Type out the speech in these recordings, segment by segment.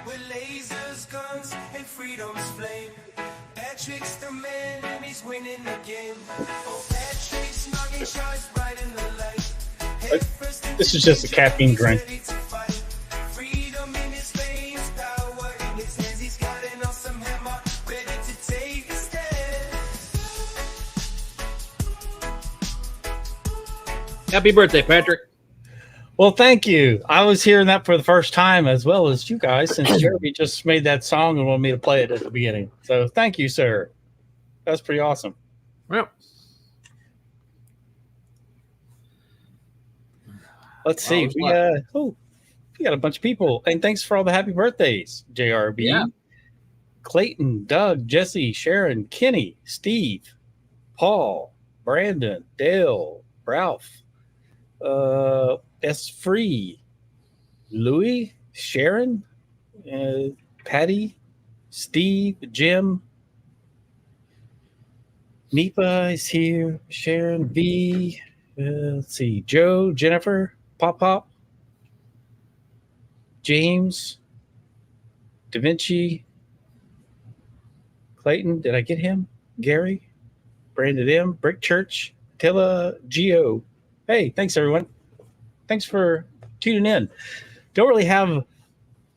With lasers, guns, and freedom's flame. Patrick's the man and he's winning the game. Oh, Patrick's knocking shots right in the light. This is just a caffeine drink. Freedom in his veins, power in his hands. He's got an awesome hammer, ready to take a stand. Happy birthday, Patrick. Well, thank you. I was hearing that for the first time as well as you guys, since Jeremy just made that song and wanted me to play it at the beginning. So thank you, sir. That's pretty awesome. Well, let's see. We got a bunch of people. And thanks for all the happy birthdays, JRB. Yeah. Clayton, Doug, Jesse, Sharon, Kenny, Steve, Paul, Brandon, Dale, Ralph, S. Free, Louis, Sharon, Patty, Steve, Jim, Nipa is here, Sharon, V, let's see, Joe, Jennifer, Pop, James, Da Vinci, Clayton, did I get him? Gary, Brandon M, Brick Church, Tilla, Geo. Hey, thanks everyone. Thanks for tuning in. Don't really have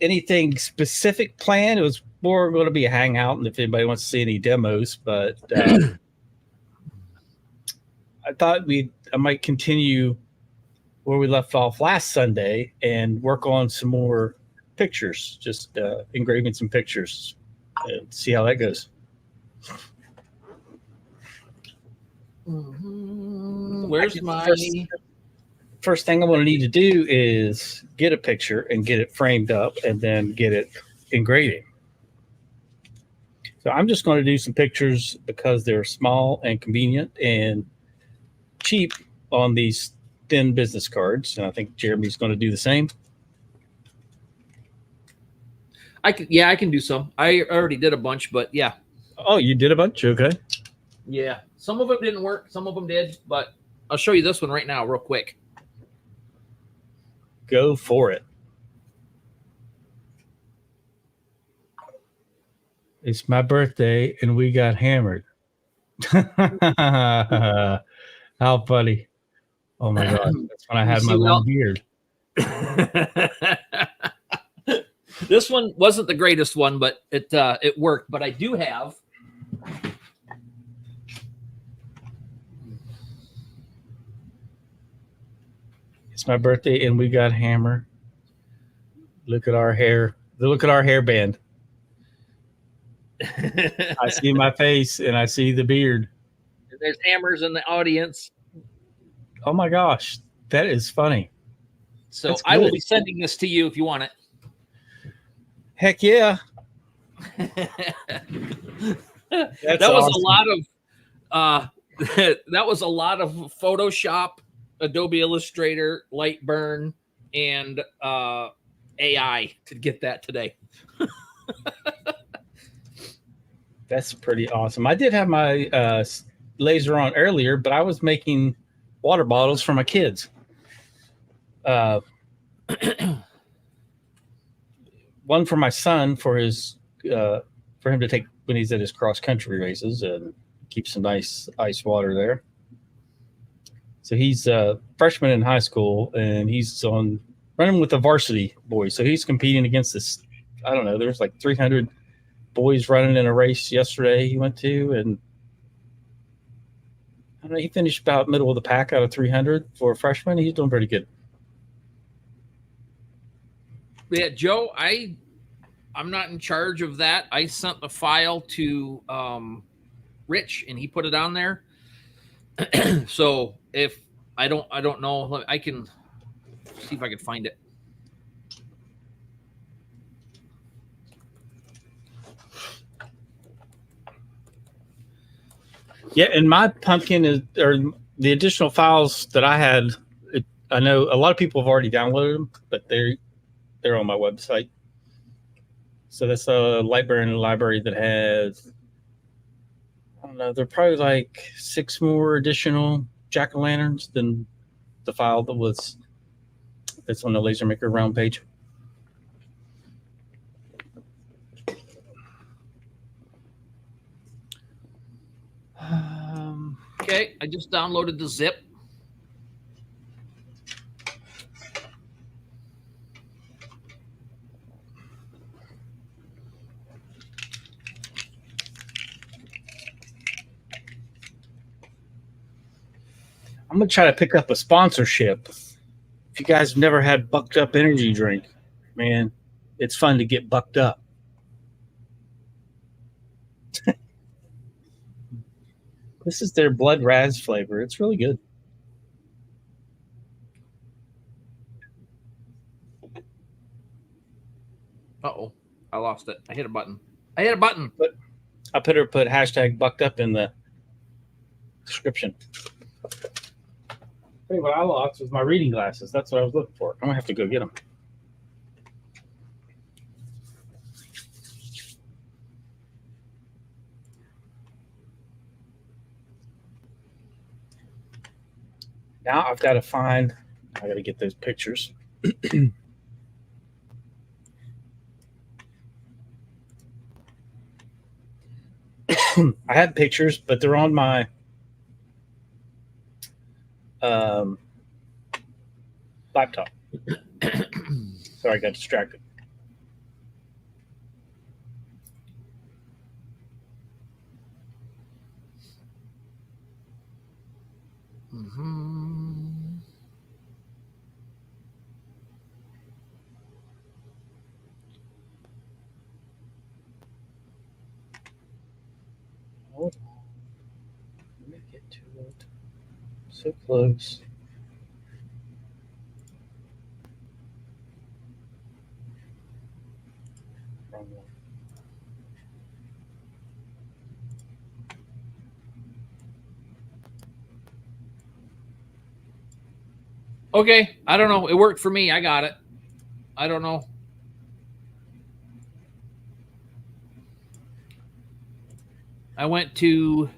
anything specific planned. It was more going to be a hangout, and if anybody wants to see any demos, but I thought I might continue where we left off last Sunday and work on some more pictures, just engraving some pictures and see how that goes. Where's my... First thing I'm going to need to do is get a picture and get it framed up and then get it engraving. So I'm just going to do some pictures because they're small and convenient and cheap on these thin business cards. And I think Jeremy's going to do the same. I can do some. I already did a bunch, but yeah. Oh, you did a bunch? Okay. Yeah. Some of them didn't work. Some of them did, but I'll show you this one right now real quick. Go for it. It's my birthday and we got hammered. How funny. Oh my God. That's when I had my long beard. This one wasn't the greatest one, but it worked. But I do have... It's my birthday and we got hammered. Look at our hair. Look at our hairband. I see my face and I see the beard. There's hammers in the audience. Oh my gosh. That is funny. So I will be sending this to you if you want it. Heck yeah. That was awesome. That was a lot of Photoshop, Adobe Illustrator, Lightburn, and AI to get that today. That's pretty awesome. I did have my laser on earlier, but I was making water bottles for my kids. One for my son for his for him to take when he's at his cross country races and keep some nice ice water there. So he's a freshman in high school and he's running with the varsity boys. So he's competing against this. I don't know. There's like 300 boys running in a race yesterday he went to, and I don't know. He finished about middle of the pack out of 300 for a freshman. He's doing pretty good. Yeah, Joe, I'm not in charge of that. I sent the file to Rich, and he put it on there. So if I don't know, I can see if I can find it. Yeah, and my pumpkin or the additional files that I had, I know a lot of people have already downloaded them, but they're on my website. So that's a library that has, I don't know, there are probably like 6 more additional jack-o'-lanterns than the file that's on the LaserMaker Realm page. Okay, I just downloaded the zip. I'm going to try to pick up a sponsorship. If you guys have never had Bucked Up energy drink, man, it's fun to get bucked up. This is their blood raz flavor. It's really good. Uh-oh, I lost it. I hit a button. I hit a button. But I put hashtag Bucked Up in the description. Hey, what I lost was my reading glasses. That's what I was looking for. I'm going to have to go get them. Now I've got to find, I got to get those pictures. I had pictures, but they're on my laptop. So I got distracted. Hold on. Let me get to it. So close. Wrong one. Okay, I don't know. It worked for me. I got it. I don't know. I went to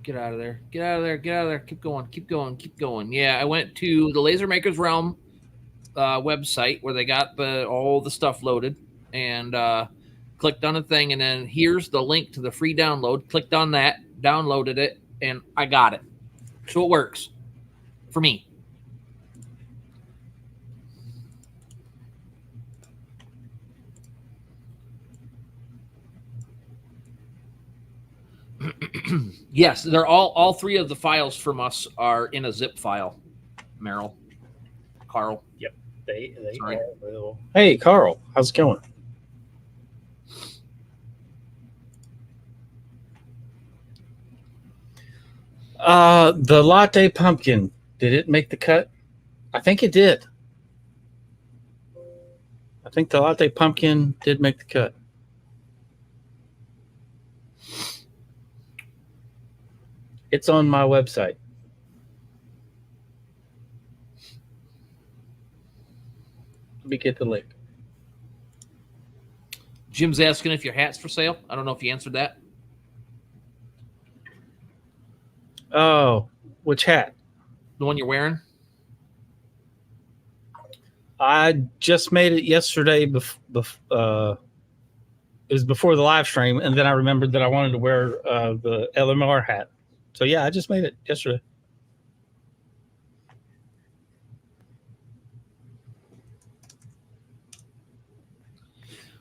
get out of there. Get out of there. Get out of there. Keep going. Keep going. Keep going. Yeah, I went to the LaserMaker's Realm website where they got all the stuff loaded and clicked on a thing, and then here's the link to the free download. Clicked on that, downloaded it, and I got it. So it works for me. Yes, they're all 3 of the files from us are in a zip file. Merrill, Carl. Yep. They Sorry. are available. Hey, Carl, how's it going? The latte pumpkin, did it make the cut? I think it did. I think the latte pumpkin did make the cut. It's on my website. Let me get the link. Jim's asking if your hat's for sale. I don't know if you answered that. Oh, which hat? The one you're wearing? I just made it yesterday. It was before the live stream, and then I remembered that I wanted to wear the LMR hat. So yeah, I just made it yesterday.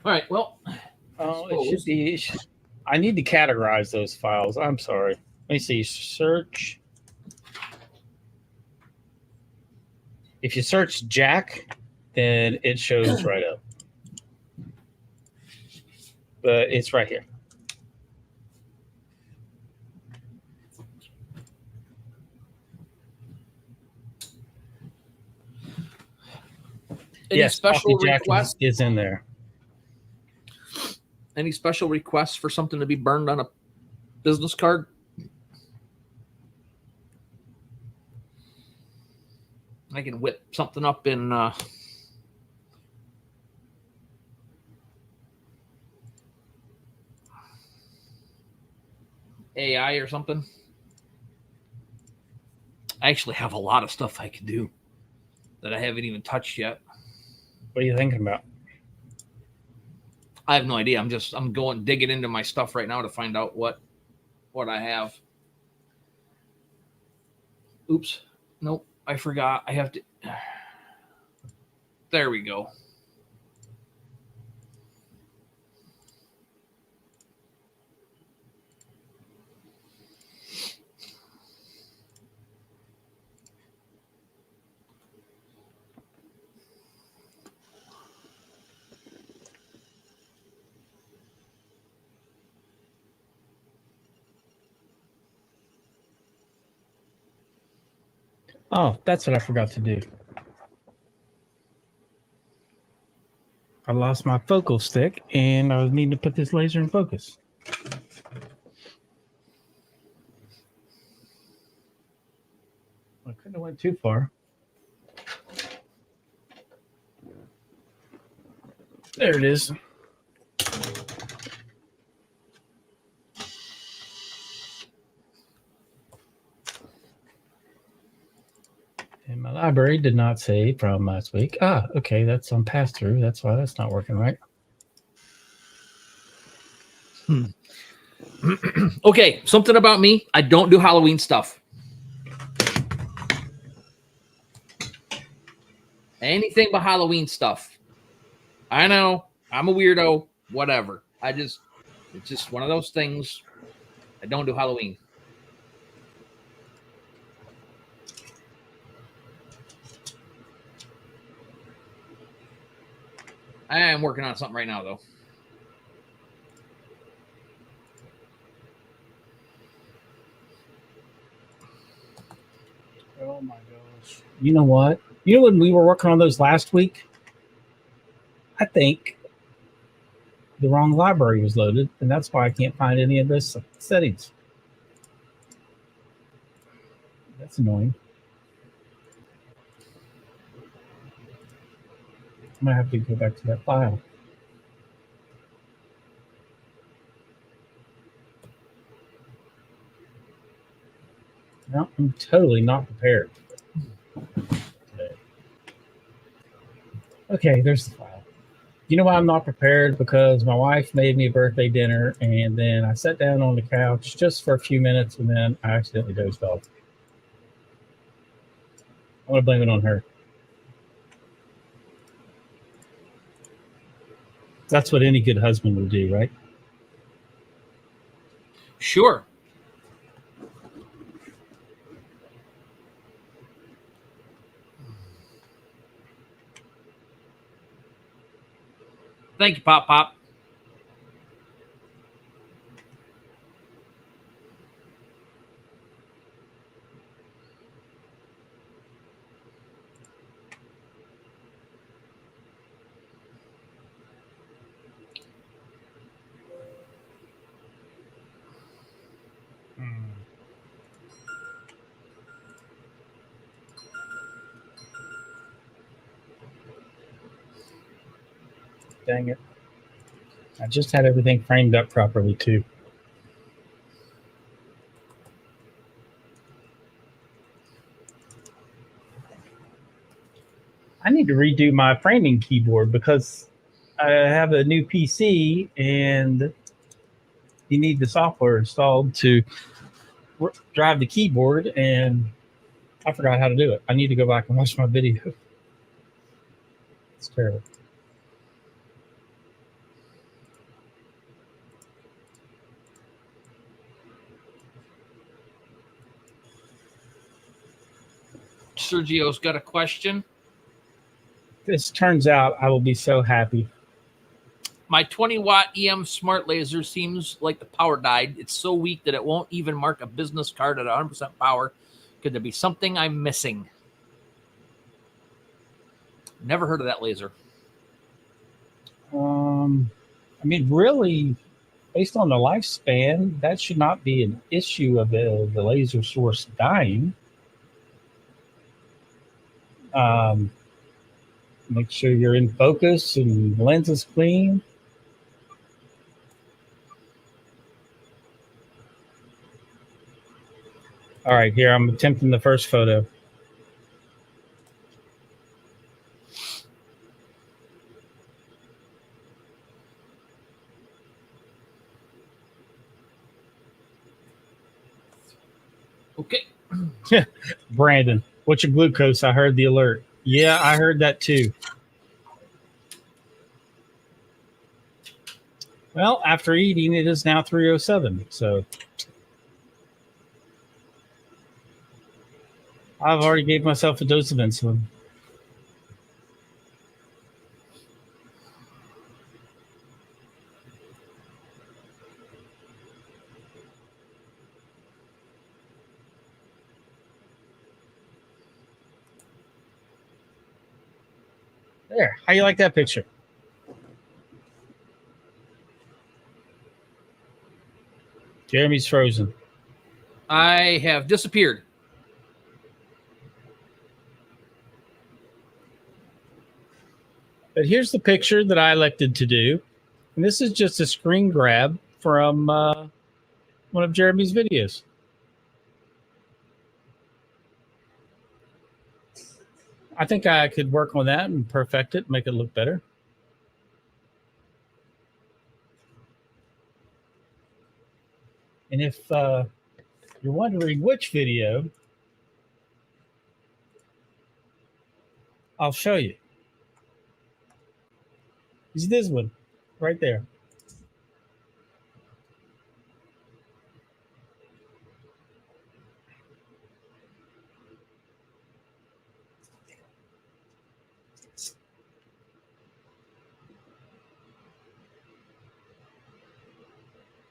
All right. Well, it should be. I need to categorize those files. I'm sorry. Let me see. Search. If you search Jack, then it shows right up. But it's right here. any special Jack requests? is in there. Any special requests for something to be burned on a business card? I can whip something up in AI or something. I actually have a lot of stuff I can do that I haven't even touched yet. What are you thinking about? I have no idea. I'm going digging into my stuff right now to find out what I have. Oops. Nope. I forgot. I have to. There we go. Oh, that's what I forgot to do. I lost my focal stick, and I was needing to put this laser in focus. I couldn't have went too far. There it is. And my library did not save from last week. Ah, okay, that's on pass-through. That's why that's not working right. Okay, something about me. I don't do Halloween stuff. Anything but Halloween stuff. I know. I'm a weirdo. Whatever. It's just one of those things. I don't do Halloween. I am working on something right now, though. Oh my gosh. You know what? You know when we were working on those last week? I think the wrong library was loaded, and that's why I can't find any of those settings. That's annoying. I'm gonna have to go back to that file. No, I'm totally not prepared. Okay, there's the file. You know why I'm not prepared? Because my wife made me a birthday dinner, and then I sat down on the couch just for a few minutes, and then I accidentally dozed off. I'm gonna blame it on her. That's what any good husband would do, right? Sure. Thank you, Pop Pop. Dang it. I just had everything framed up properly, too. I need to redo my framing keyboard because I have a new PC and you need the software installed to drive the keyboard, and I forgot how to do it. I need to go back and watch my video. It's terrible. Sergio's got a question. This turns out I will be so happy. My 20-watt EM smart laser seems like the power died. It's so weak that it won't even mark a business card at 100% power. Could there be something I'm missing? Never heard of that laser. I mean, really, based on the lifespan, that should not be an issue of the laser source dying. Make sure you're in focus and the lens is clean. All right, here I'm attempting the first photo. Okay. Brandon, what's your glucose? I heard the alert. Yeah, I heard that too. Well, after eating, it is now 3:07. So I've already gave myself a dose of insulin. There. How you like that picture? Jeremy's frozen. I have disappeared. But here's the picture that I elected to do. And this is just a screen grab from one of Jeremy's videos. I think I could work on that and perfect it, make it look better. And if you're wondering which video, I'll show you. It's this one right there.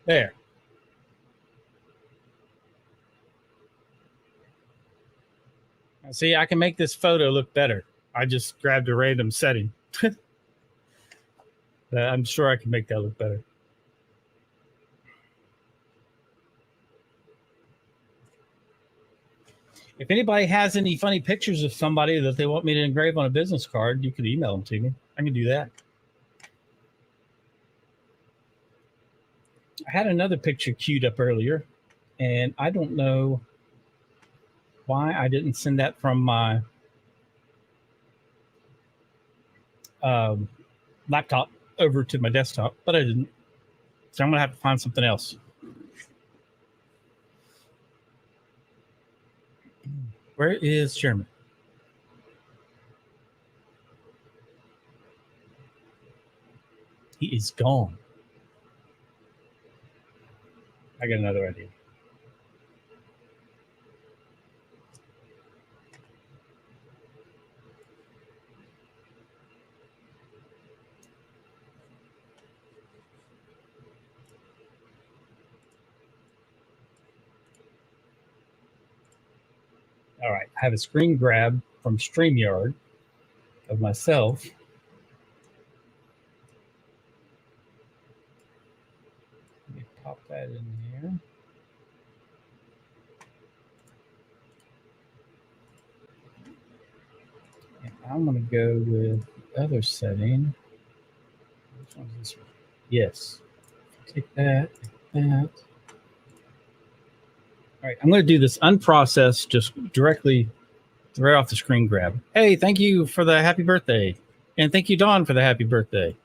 There. Now, see, I can make this photo look better. I just grabbed a random setting. I'm sure I can make that look better. If anybody has any funny pictures of somebody that they want me to engrave on a business card, you could email them to me. I can do that. I had another picture queued up earlier, and I don't know why I didn't send that from my laptop over to my desktop, but I didn't. So I'm going to have to find something else. Where is Sherman? He is gone. I got another idea. All right, I have a screen grab from StreamYard of myself. Let me pop that in here. And I'm going to go with the other setting. Which one is this one? Yes. Take that, take that. All right, I'm going to do this unprocessed, just directly right off the screen grab. Hey, thank you for the happy birthday. And thank you, Dawn, for the happy birthday.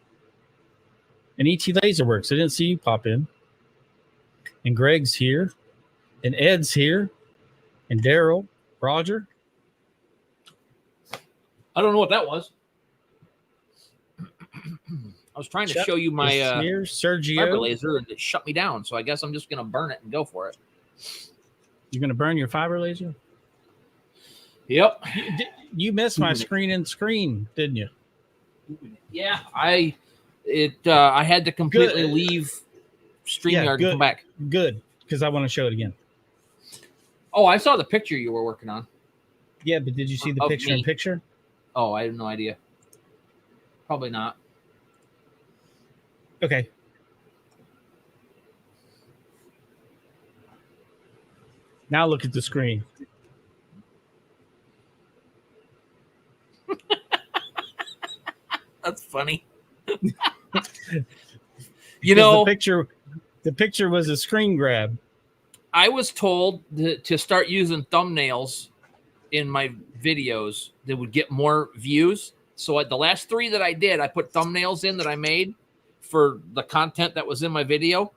And ET Laserworks, I didn't see you pop in. And Greg's here. And Ed's here. And Daryl, Roger. I don't know what that was. I was trying to show you my here, Sergio. fiber laser, and it shut me down. So I guess I'm just going to burn it and go for it. You're going to burn your fiber laser? Yep. You missed my screen and screen, didn't you? Yeah, I had to completely leave StreamYard and come back. Good, because I want to show it again. Oh, I saw the picture you were working on. Yeah, but did you see the picture in picture? Oh, I have no idea. Probably not. Okay. Now look at the screen. funny. The picture was a screen grab. I was told to start using thumbnails in my videos that would get more views. So at the last 3 that I did, I put thumbnails in that I made for the content that was in my video.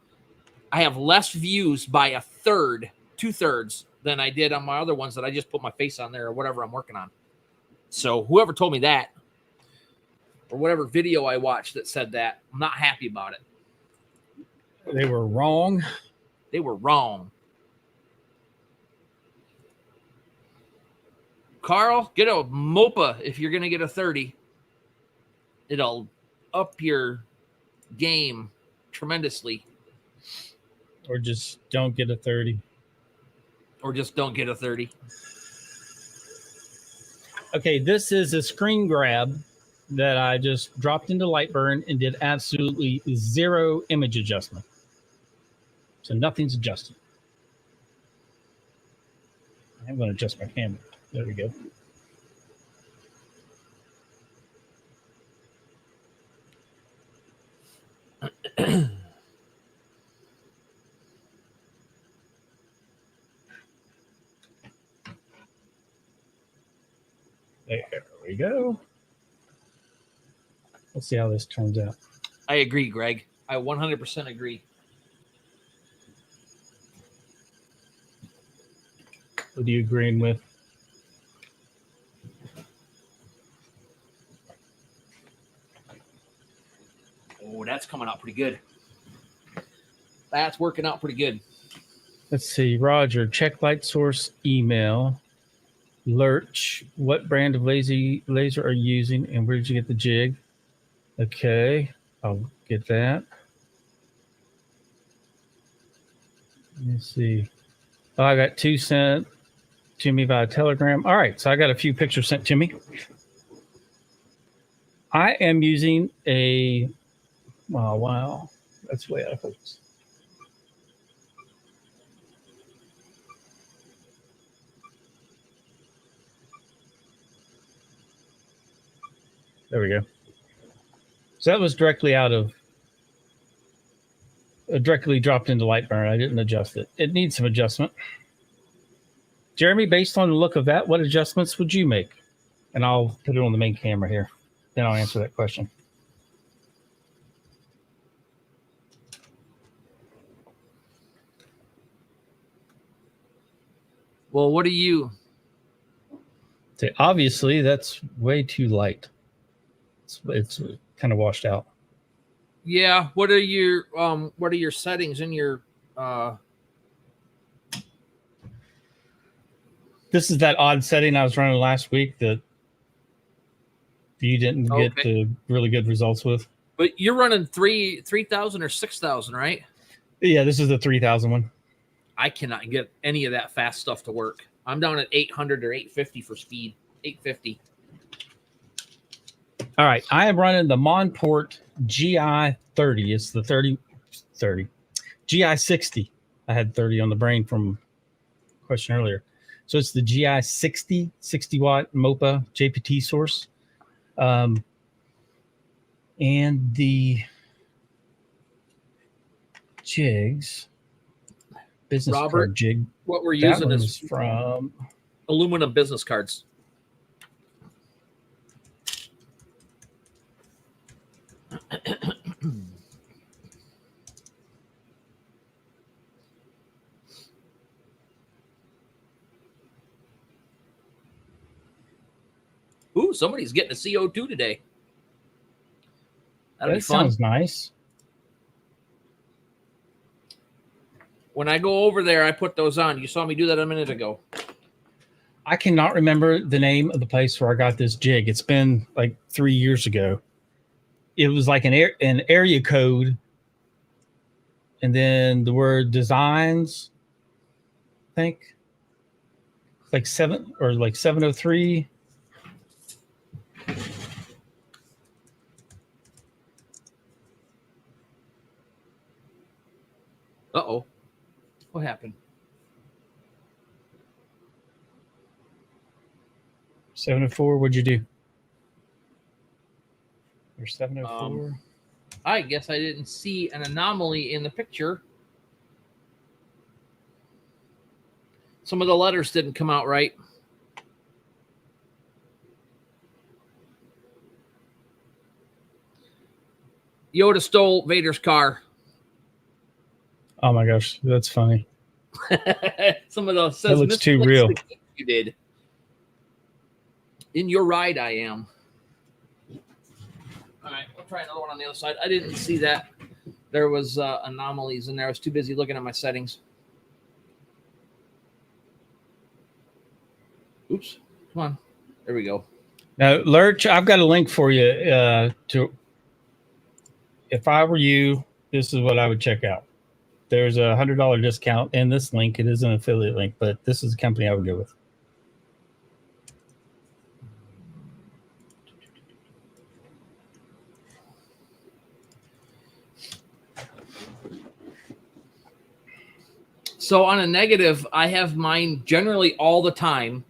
I have less views by 1/3, 2/3 than I did on my other ones that I just put my face on there or whatever I'm working on. So whoever told me that, or whatever video I watched that said that, I'm not happy about it. They were wrong. They were wrong. Carl, get a MOPA if you're going to get a 30. It'll up your game tremendously. Or just don't get a 30. Or just don't get a 30. Okay, this is a screen grab that I just dropped into Lightburn and did absolutely 0 image adjustment. So nothing's adjusted. I'm going to adjust my camera. There we go. There we go. Let's see how this turns out. I agree, Greg. I 100% agree. What are you agreeing with? Oh, that's coming out pretty good. That's working out pretty good. Let's see. Roger, check light source email. Lurch, what brand of laser are you using and where did you get the jig? Okay, I'll get that. Let me see. Oh, I got 2 sent to me via Telegram. All right, so I got a few pictures sent to me. I am using a, oh, wow, that's way out of focus. There we go. So that was directly out of, directly dropped into Lightburn. I didn't adjust it. It needs some adjustment. Jeremy, based on the look of that, what adjustments would you make? And I'll put it on the main camera here. Then I'll answer that question. Well, what do you? So obviously, that's way too light. It's kind of washed out. Yeah. What are your settings in your? This is that odd setting I was running last week that you didn't get the really good results with. But you're running 3,000 or 6,000, right? Yeah, this is the 3,000 one. I cannot get any of that fast stuff to work. I'm down at 800 or 850 for speed. 850. All right, I am running the Monport GI30. It's the 30 GI60. I had 30 on the brain from question earlier. So it's the GI60 60-watt MOPA JPT source. And the jigs, business card jig. What we're using is from aluminum business cards. Ooh, somebody's getting a CO2 today. That'll be fun. Sounds nice. When I go over there, I put those on. You saw me do that a minute ago. I cannot remember the name of the place where I got this jig. It's been like 3 years ago. It was like an area code, and then the word designs, I think, like 703. Uh-oh. What happened? 704, what'd you do? Or 704. I guess I didn't see an anomaly in the picture. Some of the letters didn't come out right. Yoda stole Vader's car. Oh my gosh, that's funny. Some of those That looks too real. You did. In your ride, I am. All right, we'll try another one on the other side. I didn't see that. There was anomalies in there. I was too busy looking at my settings. Oops. Come on. There we go. Now, Lurch, I've got a link for you to. If I were you, this is what I would check out. There's a $100 discount in this link. It is an affiliate link, but this is a company I would go with. So on a negative, I have mine generally all the time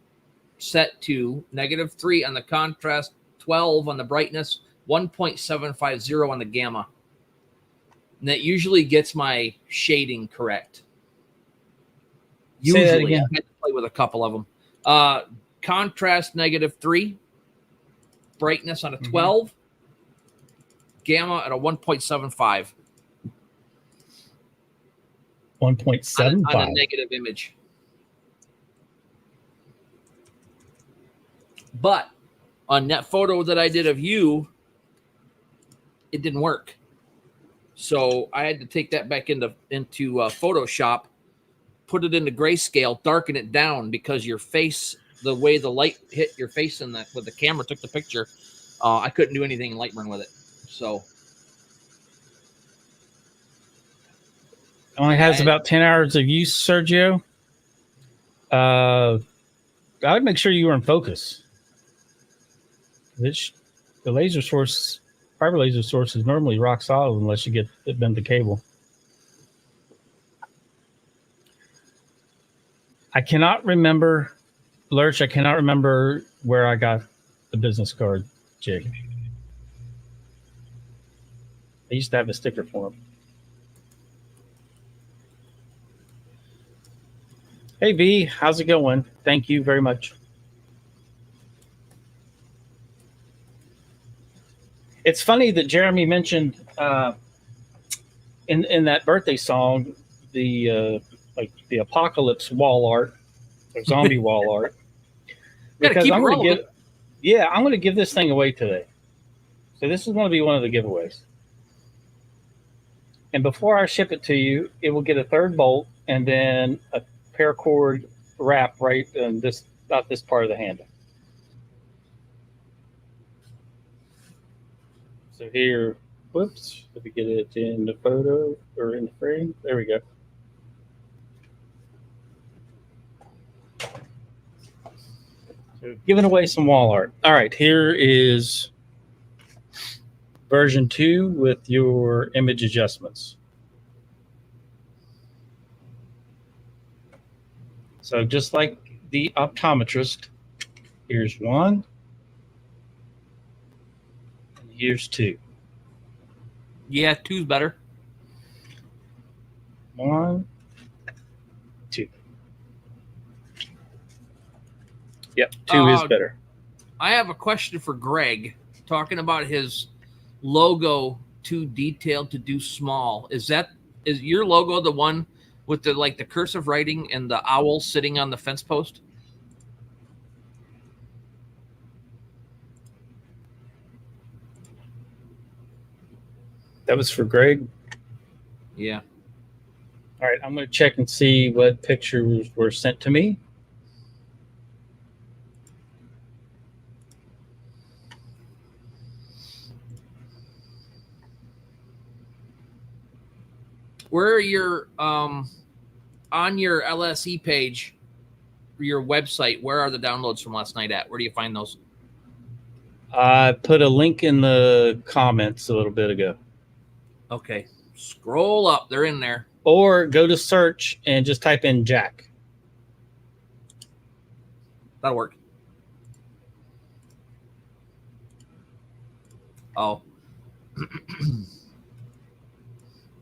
set to -3 on the contrast, 12 on the brightness, 1.750 on the gamma. And that usually gets my shading correct. Usually, I had to play with a couple of them. Contrast -3, brightness on a 12, gamma at a 1.75. 1.75 on a negative image. But on that photo that I did of you, it didn't work. So I had to take that back into Photoshop, put it into grayscale, darken it down because your face, the way the light hit your face in with the camera took the picture, I couldn't do anything in Lightroom with it. So only has about 10 hours of use, Sergio. I would make sure you were in focus. The laser source, fiber laser source, is normally rock solid unless you bend the cable. I cannot remember, Lurch, I cannot remember where I got the business card jig. I used to have a sticker for them. Hey, V, how's it going? Thank you very much. It's funny that Jeremy mentioned in that birthday song the apocalypse wall art or zombie wall art. Because I'm going to give this thing away today. So this is going to be one of the giveaways. And before I ship it to you, it will get a third bolt and then a paracord wrap right in about this part of the handle. So here, whoops, let me get it in the photo or in the frame. There we go. So giving away some wall art. All right, here is version 2 with your image adjustments. So just like the optometrist, here's 1, and here's 2. Yeah, 2's better. 1, 2. Yep, 2 is better. I have a question for Greg, talking about his logo too detailed to do small. Is your logo the one with the cursive writing and the owl sitting on the fence post? That was for Greg? Yeah. All right, I'm going to check and see what pictures were sent to me. Where are your on your LSE page, your website, where are the downloads from last night at? Where do you find those? I put a link in the comments a little bit ago. Okay. Scroll up. They're in there. Or go to search and just type in Jack. That'll work. Oh,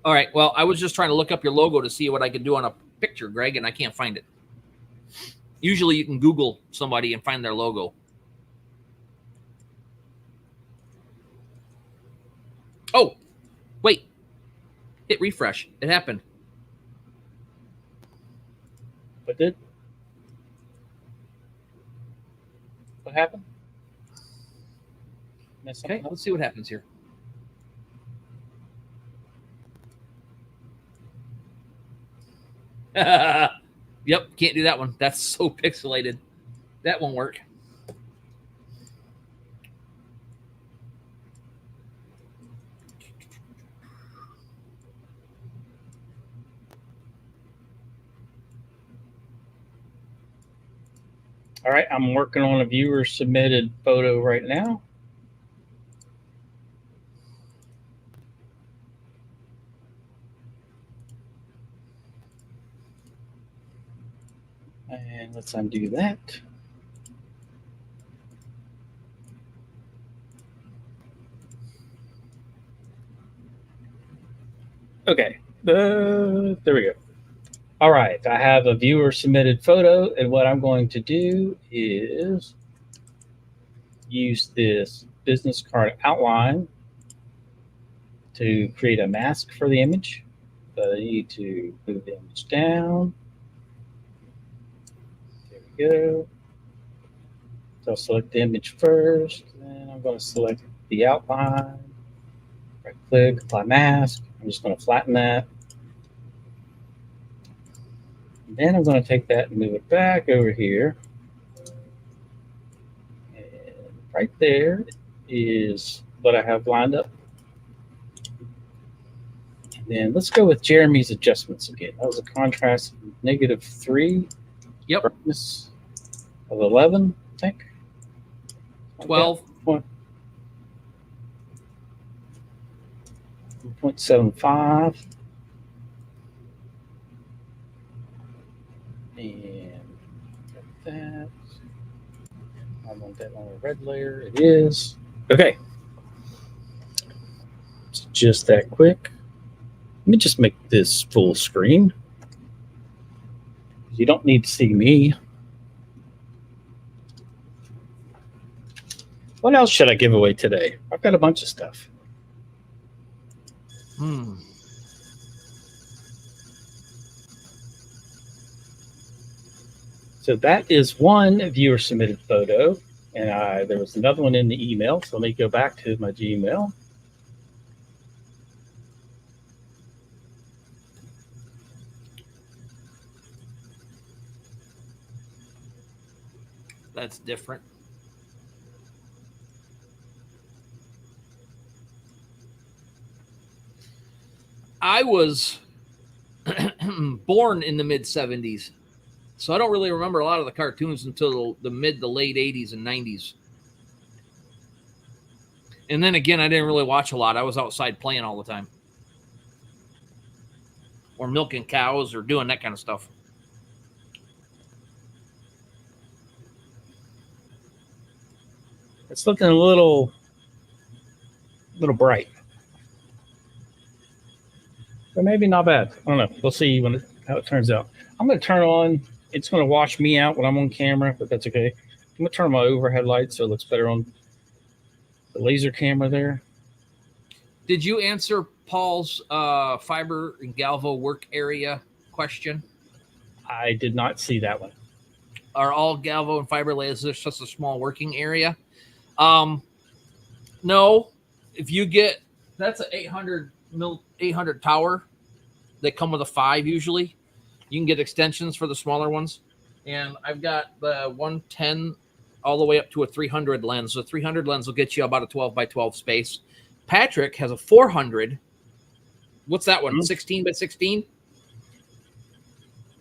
All right. Well, I was just trying to look up your logo to see what I could do on a picture, Greg, and I can't find it. Usually you can Google somebody and find their logo. Oh, wait. Hit refresh. It happened. What did? What happened? Okay, let's see what happens here. Yep, can't do that one. That's so pixelated. That won't work. All right, I'm working on a viewer submitted photo right now. And let's undo that. Okay, there we go. All right, I have a viewer submitted photo, and what I'm going to do is use this business card outline to create a mask for the image. But I need to move the image down. There we go. So I'll select the image first, then I'm going to select the outline. Right click, apply mask. I'm just going to flatten that. Then I'm going to take that and move it back over here. And right there is what I have lined up. And then let's go with Jeremy's adjustments again. That was a contrast of -3. Yep. Brightness of 11, I think. 12. 0.75. And got that. I want that on a red layer. It is. Okay. It's just that quick. Let me just make this full screen. You don't need to see me. What else should I give away today? I've got a bunch of stuff. So that is one viewer submitted photo, and there was another one in the email. So let me go back to my Gmail. That's different. I was born in the mid-70s, so I don't really remember a lot of the cartoons until the mid to late 80s and 90s. And then again, I didn't really watch a lot. I was outside playing all the time, or milking cows or doing that kind of stuff. It's looking a little bright. But maybe not bad. I don't know. We'll see how it turns out. I'm going to turn on. It's going to wash me out when I'm on camera, but that's okay. I'm going to turn my overhead light so it looks better on the laser camera there. Did you answer Paul's fiber and galvo work area question? I did not see that one. Are all galvo and fiber lasers just a small working area? No. If you get, that's an 800 tower. They come with a 5 usually. You can get extensions for the smaller ones. And I've got the 110 all the way up to a 300 lens. So 300 lens will get you about a 12 by 12 space. Patrick has a 400. What's that one? 16 by 16?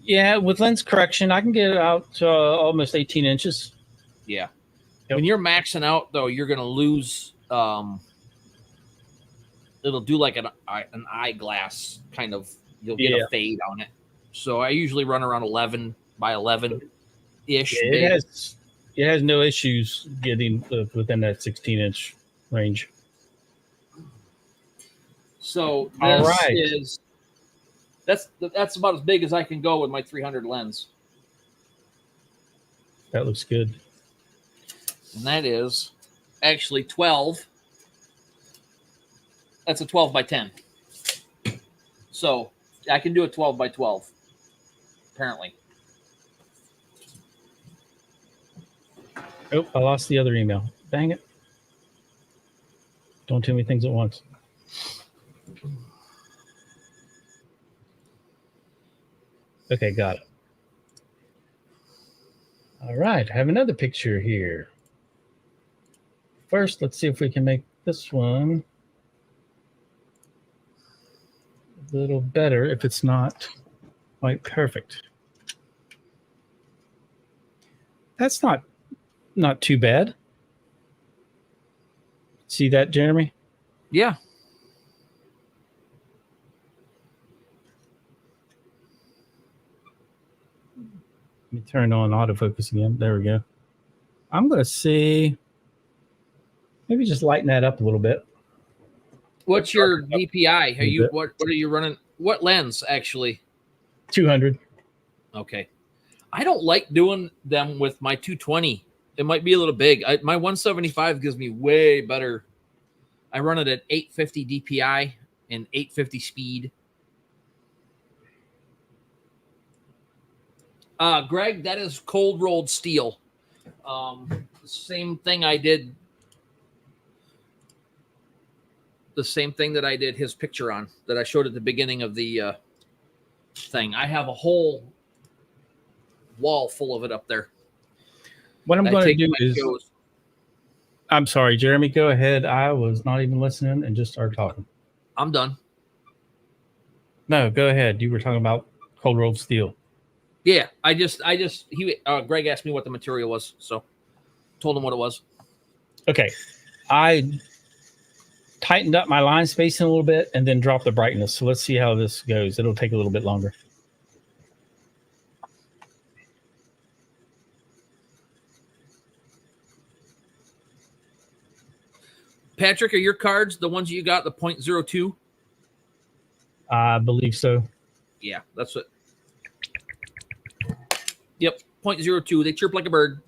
Yeah, with lens correction, I can get it out to almost 18 inches. Yeah. Yep. When you're maxing out, though, you're going to lose. It'll do like an eyeglass kind of. You'll get a fade on it. So I usually run around 11 by 11 ish. Yeah, it has no issues getting within that 16-inch range. So All this right. is that's about as big as I can go with my 300 lens, That looks good. and that is actually 12. That's a 12 by 10. So I can do a 12 by 12. Apparently. Oh, I lost the other email. Dang it. Don't too many things at once. Okay, got it. All right, I have another picture here. First, let's see if we can make this one a little better if it's not quite perfect. That's not too bad. See that, Jeremy? Yeah. Let me turn on autofocus again. There we go. I'm going to see, maybe just lighten that up a little bit. What's your DPI? bit. What are you running? What lens actually? 200. Okay. I don't like doing them with my 220. It might be a little big. My 175 gives me way better. I run it at 850 DPI and 850 speed. Greg, that is cold rolled steel. Same thing I did. The same thing that I did his picture on that I showed at the beginning of the thing. I have a whole wall full of it up there. What I'm going to do is, shows. I'm sorry, Jeremy, go ahead. I was not even listening and just started talking. I'm done. No, go ahead. You were talking about cold rolled steel. Yeah, Greg asked me what the material was, so told him what it was. Okay. I tightened up my line spacing a little bit and then dropped the brightness. So let's see how this goes. It'll take a little bit longer. Patrick, are your cards the ones you got, the 0.02? I believe so. Yeah, that's it. Yep, 0.02. They chirp like a bird.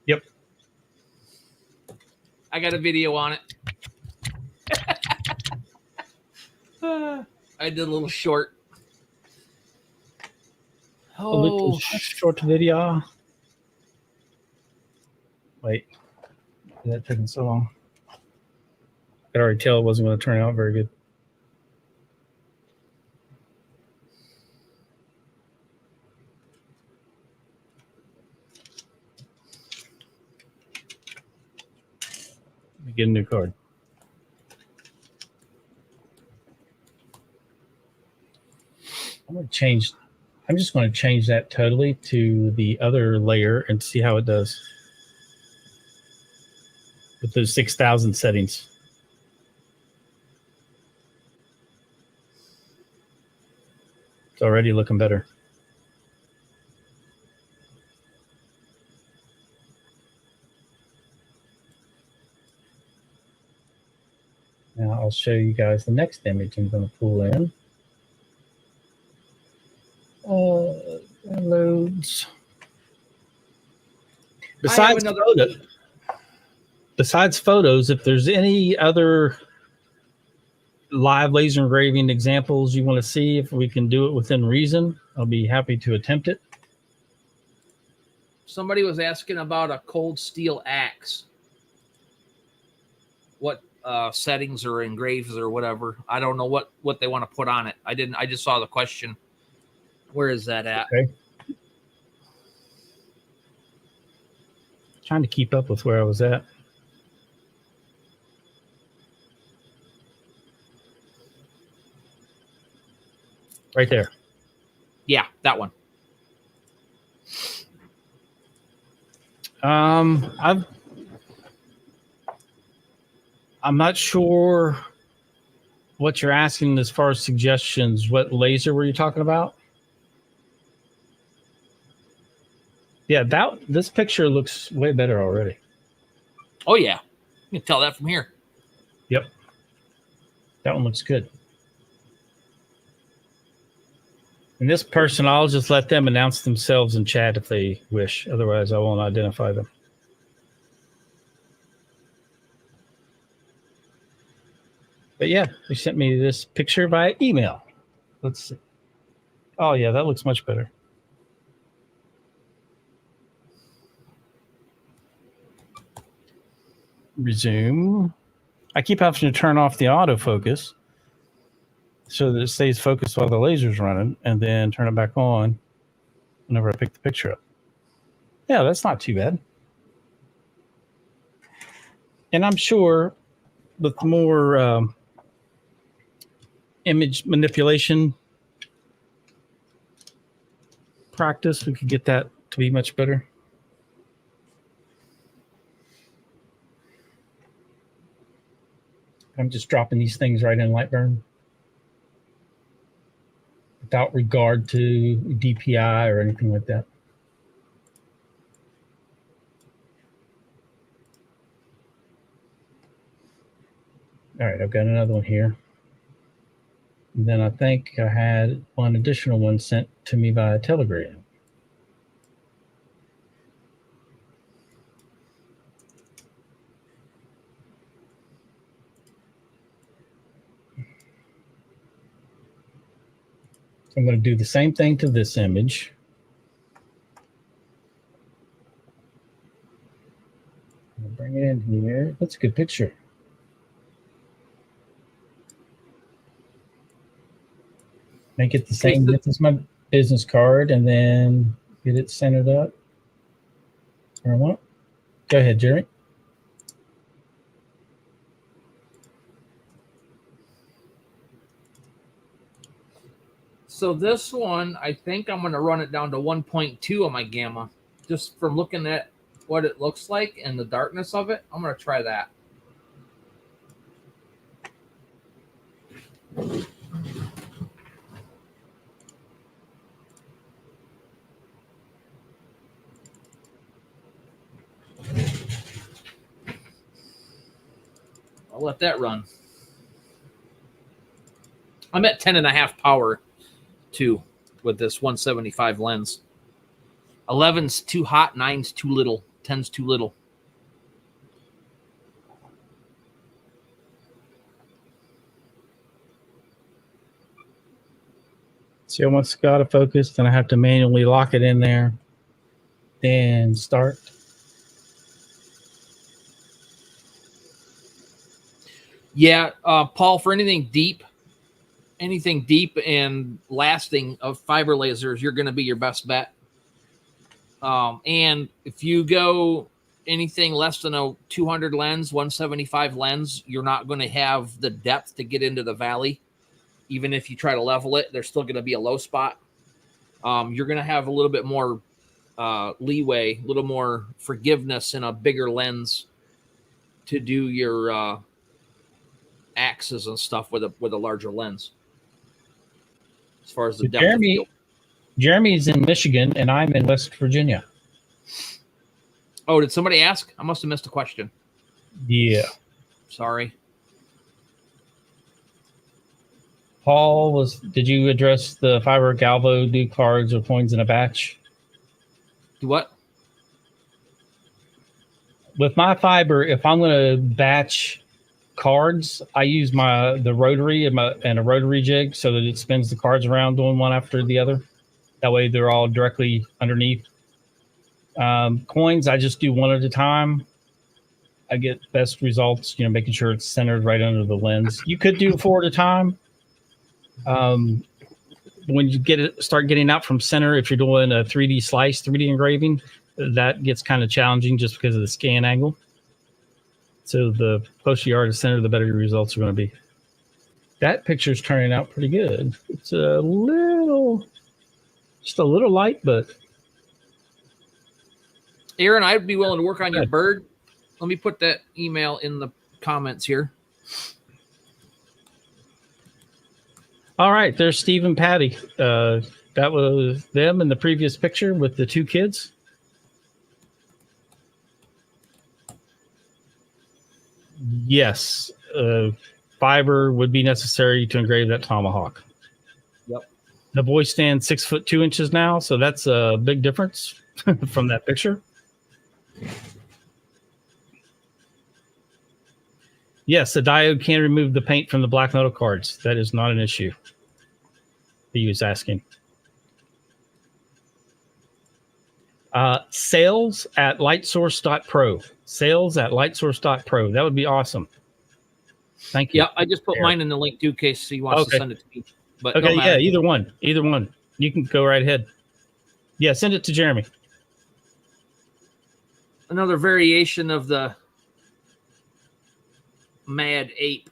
Yep. I got a video on it. I did a little short. A little short video. Wait. That taking so long. I could already tell it wasn't going to turn out very good. Let me get a new card. I'm just going to change that totally to the other layer and see how it does with those 6,000 settings. It's already looking better. Now I'll show you guys the next image I'm going to pull in. Loads. Besides photos, if there's any other live laser engraving examples you want to see, if we can do it within reason, I'll be happy to attempt it. Somebody was asking about a cold steel axe. What settings or engraves or whatever. I don't know what they want to put on it. I just saw the question. Where is that at? Okay. Trying to keep up with where I was at. Right there. Yeah, that one. I'm not sure what you're asking as far as suggestions. What laser were you talking about? Yeah, this picture looks way better already. Oh yeah, you can tell that from here. Yep. That one looks good. And this person, I'll just let them announce themselves in chat if they wish. Otherwise, I won't identify them. But yeah, they sent me this picture via email. Let's see. Oh, yeah, that looks much better. Resume. I keep having to turn off the autofocus so that it stays focused while the laser's running, and then turn it back on whenever I pick the picture up. Yeah, that's not too bad. And I'm sure with more image manipulation practice, we could get that to be much better. I'm just dropping these things right in Lightburn without regard to DPI or anything like that. All right, I've got another one here. And then I think I had one additional one sent to me via Telegram. I'm going to do the same thing to this image. I'll bring it in here. That's a good picture. Make it the same width as my business card, and then get it centered up where I want. Go ahead, Jerry. So this one, I think I'm going to run it down to 1.2 on my gamma. Just from looking at what it looks like and the darkness of it, I'm going to try that. I'll let that run. I'm at 10.5 power too with this 175 lens. 11's too hot, 9's too little, 10's too little. See, once it's got it focused, then I have to manually lock it in there. Then start. Yeah, Paul, for anything deep and lasting of fiber lasers, you're going to be your best bet. And if you go anything less than a 200 lens, 175 lens, you're not going to have the depth to get into the valley. Even if you try to level it, there's still going to be a low spot. You're going to have a little bit more leeway, a little more forgiveness in a bigger lens to do your axes and stuff with a larger lens. As far as the depth of field. Jeremy's in Michigan and I'm in West Virginia. Oh, did somebody ask? I must have missed a question. Yeah. Sorry. Paul, did you address the fiber galvo do cards or coins in a batch? Do what? With my fiber, if I'm going to batch cards, I use the rotary and a rotary jig so that it spins the cards around doing one after the other. That way they're all directly underneath. Coins, I just do one at a time. I get best results, making sure it's centered right under the lens. You could do 4 at a time. When you start getting out from center, if you're doing a 3D slice, 3D engraving, that gets kind of challenging just because of the scan angle. So the closer you are to center, the better your results are going to be. That picture's turning out pretty good. It's just a little light, but. Aaron, I'd be willing to work on your bird. Let me put that email in the comments here. All right, there's Steve and Patty. That was them in the previous picture with the 2 kids. Yes. fiber would be necessary to engrave that tomahawk. Yep. The boy stands 6'2" now, so that's a big difference from that picture. Yes, the diode can remove the paint from the black metal cards. That is not an issue. He was asking. Sales at lightsource.pro. Sales at lightsource.pro. That would be awesome. Thank you. Yeah, I just put mine in the link too, in case he wants to send it to me. But okay, no yeah, either one. Either one. You can go right ahead. Yeah, send it to Jeremy. Another variation of the Mad Ape.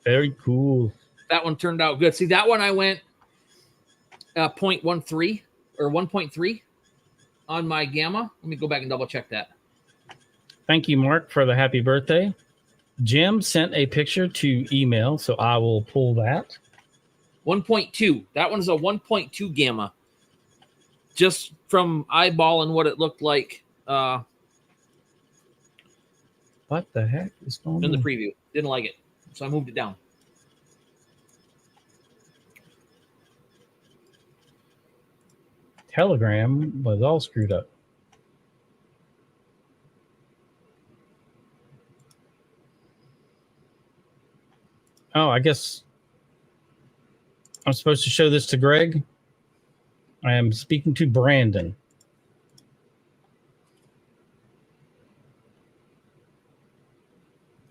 Very cool. That one turned out good. See, that one I went 0.13 or 1.3 on my gamma. Let me go back and double check that. Thank you, Mark, for the happy birthday. Jim sent a picture to email, so I will pull that. 1.2. That one's a 1.2 gamma. Just from eyeballing what it looked like What the heck is going on? in the preview. Didn't like it, so I moved it down. Telegram was all screwed up. Oh, I guess I'm supposed to show this to Greg. I am speaking to Brandon.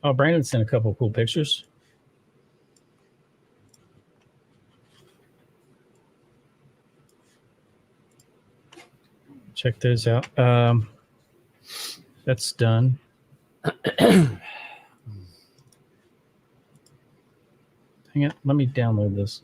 Oh, Brandon sent a couple of cool pictures. Check those out. That's done. Hang it. Let me download this.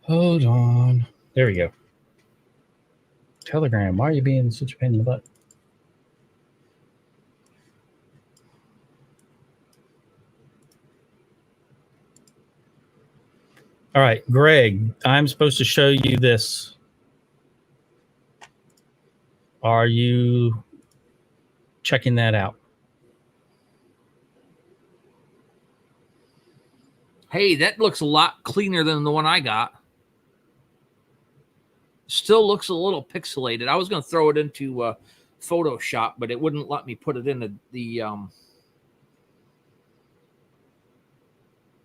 Hold on. There we go. Telegram. Why are you being such a pain in the butt? All right, Greg, I'm supposed to show you this. Are you checking that out? Hey, that looks a lot cleaner than the one I got. Still looks a little pixelated. I was going to throw it into Photoshop, but it wouldn't let me put it in the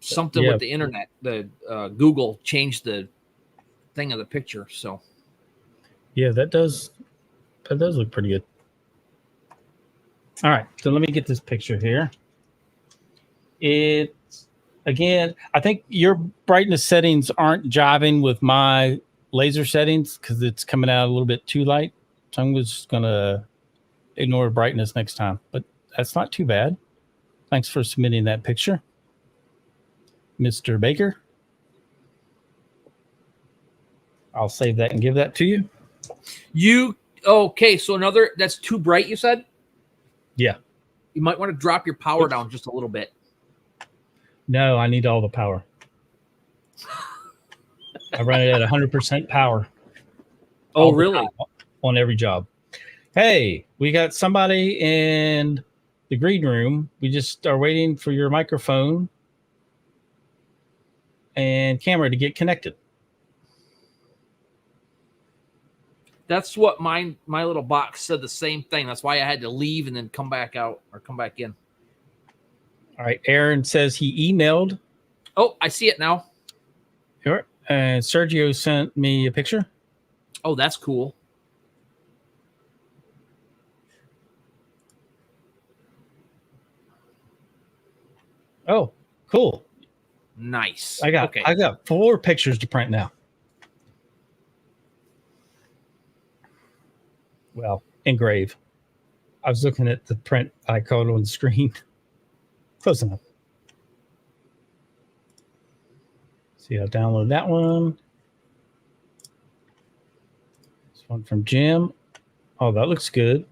something with the internet. The Google changed the thing of the picture. So yeah, that does look pretty good. All right, so let me get this picture here. It's again, I think your brightness settings aren't jiving with my laser settings because it's coming out a little bit too light. So I'm just gonna ignore brightness next time, but that's not too bad. Thanks for submitting that picture, Mr. Baker. I'll save that and give that to you. Okay, so another, that's too bright, you said? Yeah. You might want to drop your power down just a little bit. No, I need all the power. I run it at 100% power. Oh, really? On every job. Hey, we got somebody in the green room. We just are waiting for your microphone and camera to get connected. That's what my little box said, the same thing. That's why I had to leave and then come back out or come back in. All right. Aaron says he emailed. Oh, I see it now. Sure. And Sergio sent me a picture. Oh, that's cool. Oh, cool. Nice. I got 4 pictures to print now. Well, engrave. I was looking at the print icon on the screen. Close enough. See, I'll download that one. This one from Jim. Oh, that looks good.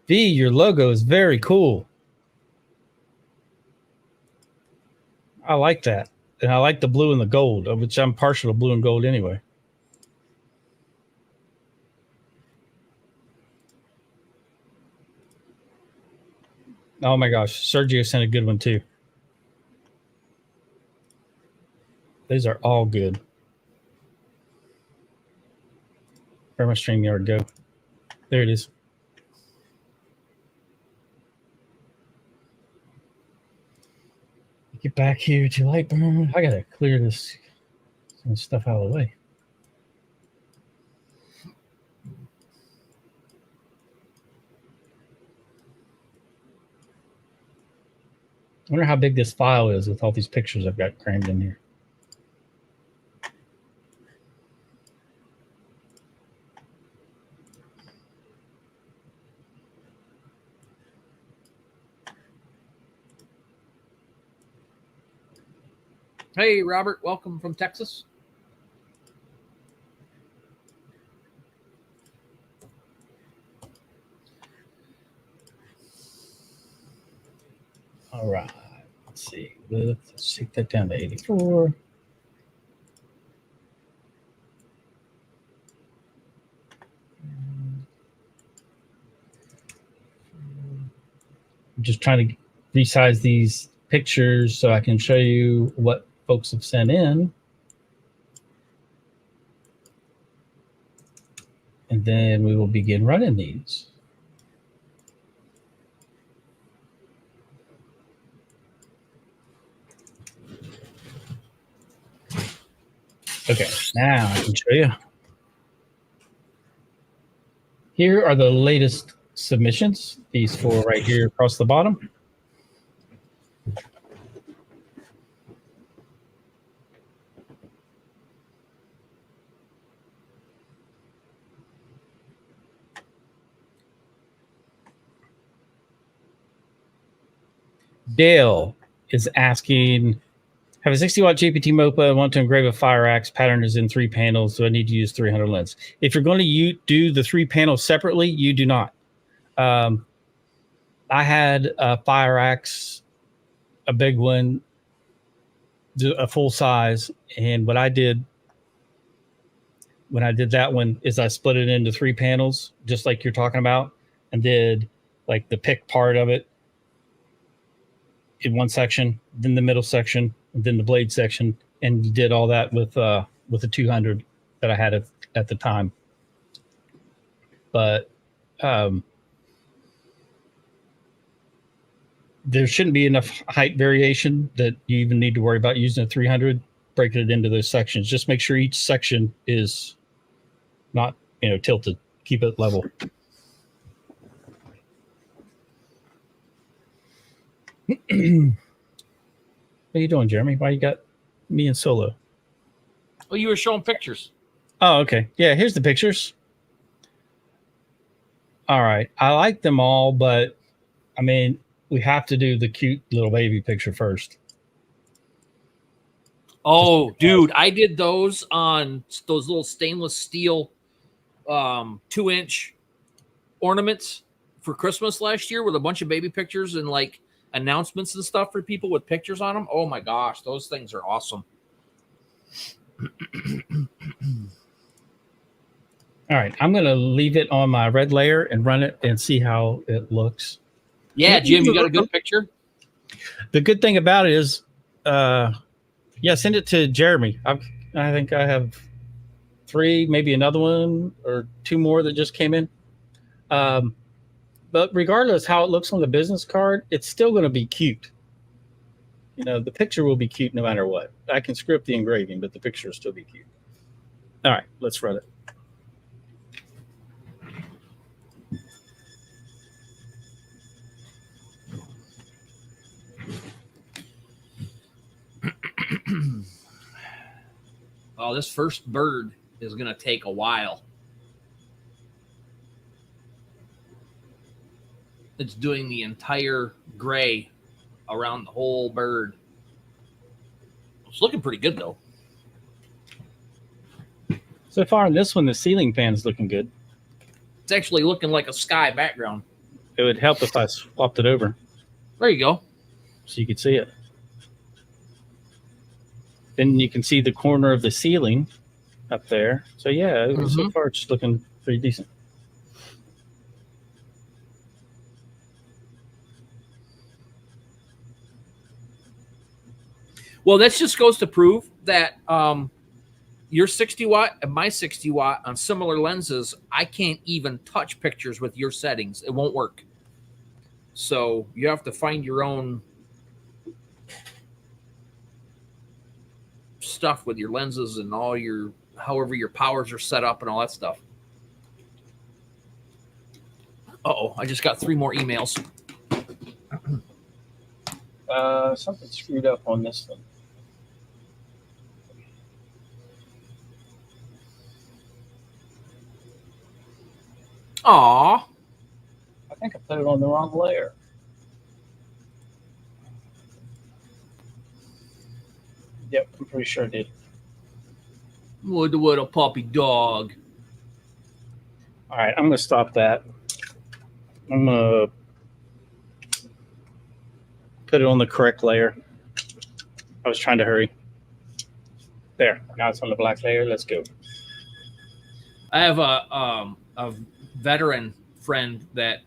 V, your logo is very cool. I like that. And I like the blue and the gold, of which I'm partial to blue and gold anyway. Oh my gosh, Sergio sent a good one too. These are all good. Where my StreamYard go? There it is. Get back here to Lightburn. I gotta clear this stuff out of the way. I wonder how big this file is with all these pictures I've got crammed in here. Hey, Robert, welcome from Texas. All right, let's see. Let's take that down to 84. I'm just trying to resize these pictures so I can show you what folks have sent in. And then we will begin running these. Okay, now I can show you. Here are the latest submissions, these four right here across the bottom. Dale is asking, have a 60-watt GPT MOPA. I want to engrave a fire axe. Pattern is in 3 panels, so I need to use 300 lens. If you're going to do the 3 panels separately, you do not. I had a fire axe, a big one, a full size, and what I did when I did that one is I split it into 3 panels, just like you're talking about, and did like the pick part of it in one section, then the middle section, and then the blade section, and did all that with the 200 that I had at the time. But there shouldn't be enough height variation that you even need to worry about using a 300, breaking it into those sections. Just make sure each section is not, tilted. Keep it level. What are you doing, Jeremy? Why you got me in solo? Oh, you were showing pictures. Oh, okay. Yeah, here's the pictures. All right. I like them all, but I mean, we have to do the cute little baby picture first. Oh, dude, I did those on those little stainless steel 2-inch ornaments for Christmas last year with a bunch of baby pictures and like announcements and stuff for people with pictures on them. Oh my gosh, those things are awesome. All right, I'm going to leave it on my red layer and run it and see how it looks. Yeah, Jim, you got a good picture? The good thing about it is, send it to Jeremy. I think I have 3, maybe another one or 2 more that just came in. But regardless how it looks on the business card, it's still going to be cute. The picture will be cute no matter what. I can script the engraving, but the picture will still be cute. All right, let's run it. Oh, this first bird is going to take a while. It's doing the entire gray around the whole bird. It's looking pretty good, though. So far in this one, the ceiling fan is looking good. It's actually looking like a sky background. It would help if I swapped it over There you go. so you could see it. Then you can see the corner of the ceiling up there. So yeah, so far it's looking pretty decent. Well, that just goes to prove that your 60 watt and my 60 watt on similar lenses, I can't even touch pictures with your settings. It won't work. So you have to find your own stuff with your lenses and all your, however your powers are set up and all that stuff. Uh-oh, I just got 3 more emails. Something screwed up on this one. Aw. I think I put it on the wrong layer. Yep, I'm pretty sure I did. What a puppy dog. All right, I'm going to stop that. I'm going to put it on the correct layer. I was trying to hurry. There, now it's on the black layer. Let's go. I have a veteran friend that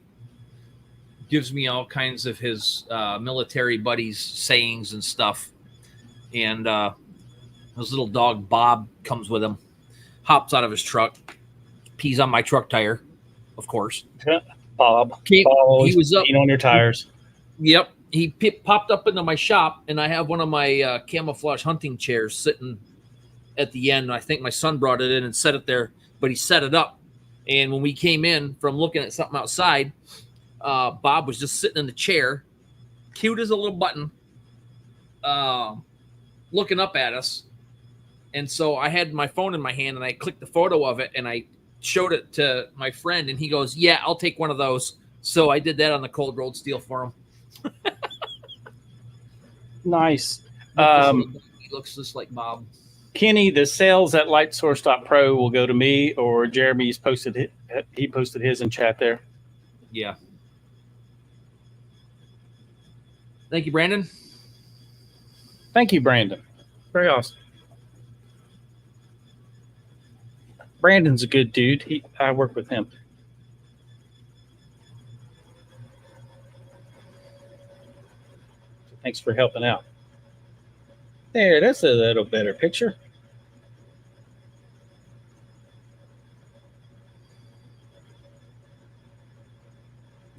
gives me all kinds of his military buddies' sayings and stuff. And his little dog, Bob, comes with him, hops out of his truck, pees on my truck tire, of course. Bob. He was up on your tires. Yep. He popped up into my shop, and I have one of my camouflage hunting chairs sitting at the end. I think my son brought it in and set it there, but he set it up. And when we came in from looking at something outside, Bob was just sitting in the chair, cute as a little button, looking up at us. And so I had my phone in my hand, and I clicked the photo of it, and I showed it to my friend, and he goes, "Yeah, I'll take one of those." So I did that on the cold rolled steel for him. Nice. He looks just like Bob. Kenny, the sales at lightsource.pro will go to me, or Jeremy's posted it. He posted his in chat there. Yeah. Thank you, Brandon. Thank you, Brandon. Very awesome. Brandon's a good dude. I work with him. Thanks for helping out. There, that's a little better picture.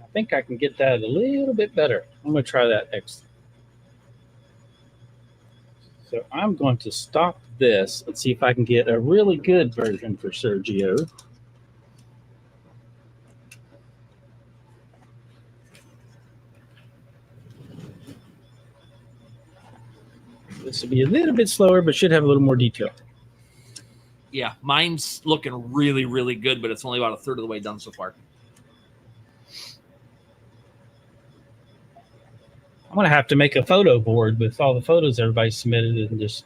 I think I can get that a little bit better. I'm going to try that next. So I'm going to stop this and see if I can get a really good version for Sergio. This will be a little bit slower, but should have a little more detail. Yeah, mine's looking really, really good, but it's only about a third of the way done so far. I'm going to have to make a photo board with all the photos everybody submitted and just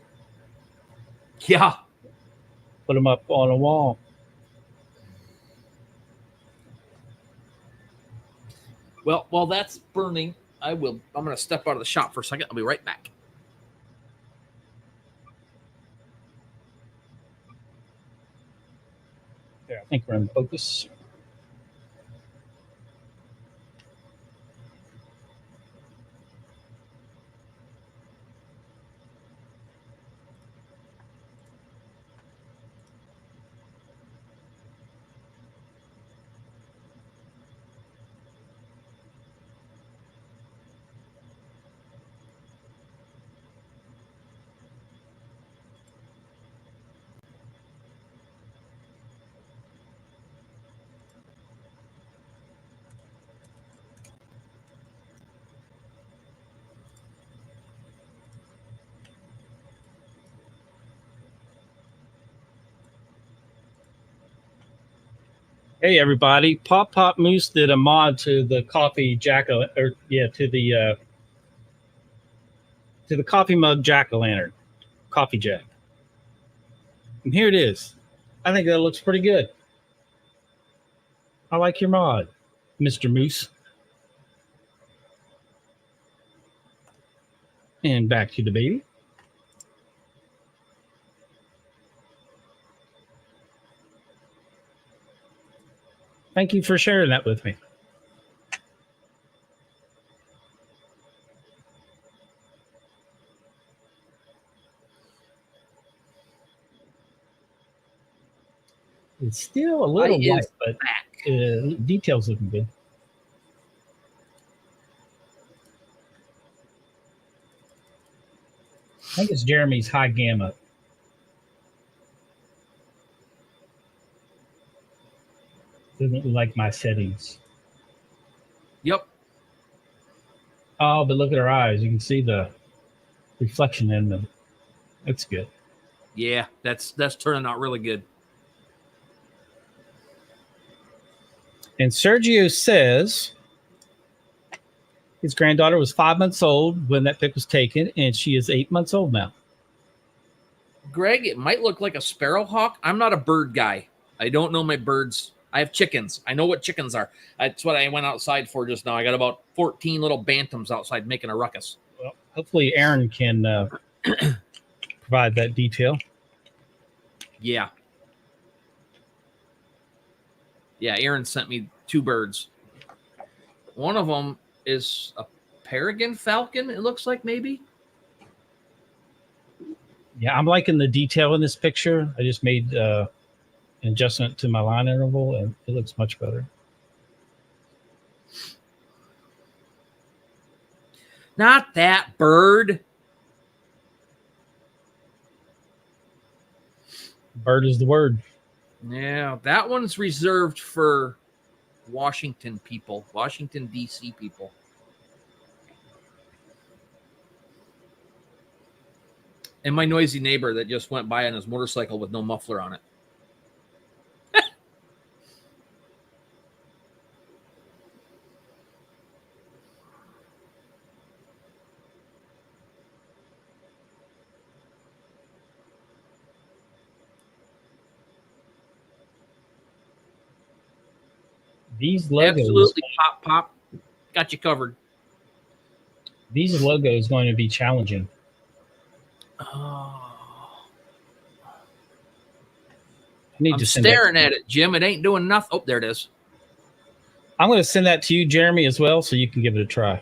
put them up on a wall. Well, while that's burning, I'm going to step out of the shop for a second. I'll be right back. There, I think we're in focus. Hey everybody! Pop Moose did a mod to the coffee to the coffee mug jack-o'-lantern, coffee jack. And here it is. I think that looks pretty good. I like your mod, Mr. Moose. And back to the baby. Thank you for sharing that with me. It's still a little white, but details looking good. I think it's Jeremy's high gamma. Doesn't like my settings. Yep. Oh, but look at her eyes. You can see the reflection in them. That's good. Yeah, that's turning out really good. And Sergio says his granddaughter was 5 months old when that pic was taken, and she is 8 months old now. Greg, it might look like a sparrowhawk. I'm not a bird guy. I don't know my birds. I have chickens. I know what chickens are. That's what I went outside for just now. I got about 14 little bantams outside making a ruckus. Well, hopefully Aaron can provide that detail. Yeah. Yeah, Aaron sent me 2 birds. One of them is a peregrine falcon, it looks like, maybe. Yeah, I'm liking the detail in this picture. I just made an adjustment to my line interval, and it looks much better. Not that bird. Bird is the word. Yeah, that one's reserved for Washington people, Washington, D.C. people. And my noisy neighbor that just went by on his motorcycle with no muffler on it. These logos, absolutely, pop. Got you covered. These logos going to be challenging. Oh. I'm staring at it, Jim. It ain't doing nothing. Oh, there it is. I'm going to send that to you, Jeremy, as well, so you can give it a try.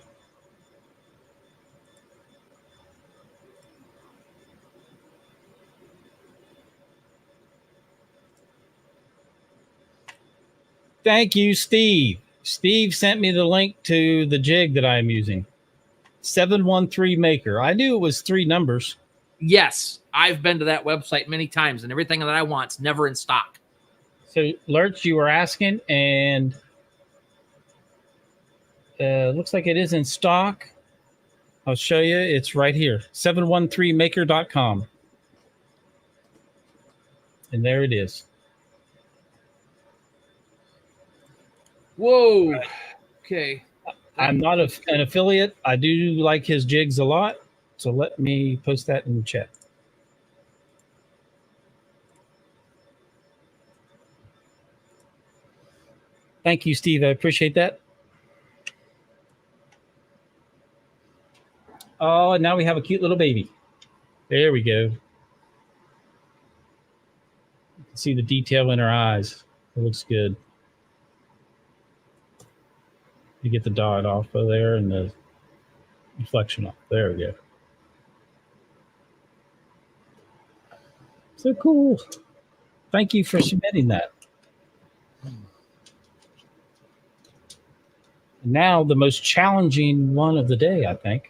Thank you, Steve. Steve sent me the link to the jig that I'm using. 713 Maker. I knew it was 3 numbers. Yes, I've been to that website many times, and everything that I want's never in stock. So, Lurch, you were asking, and looks like it is in stock. I'll show you. It's right here, 713maker.com. And there it is. Whoa. Right. Okay. I'm not an affiliate. I do like his jigs a lot. So let me post that in the chat. Thank you, Steve. I appreciate that. Oh, and now we have a cute little baby. There we go. You can see the detail in her eyes. It looks good. You get the dot off of there and the reflection off. There we go. So cool. Thank you for submitting that. Now the most challenging one of the day, I think.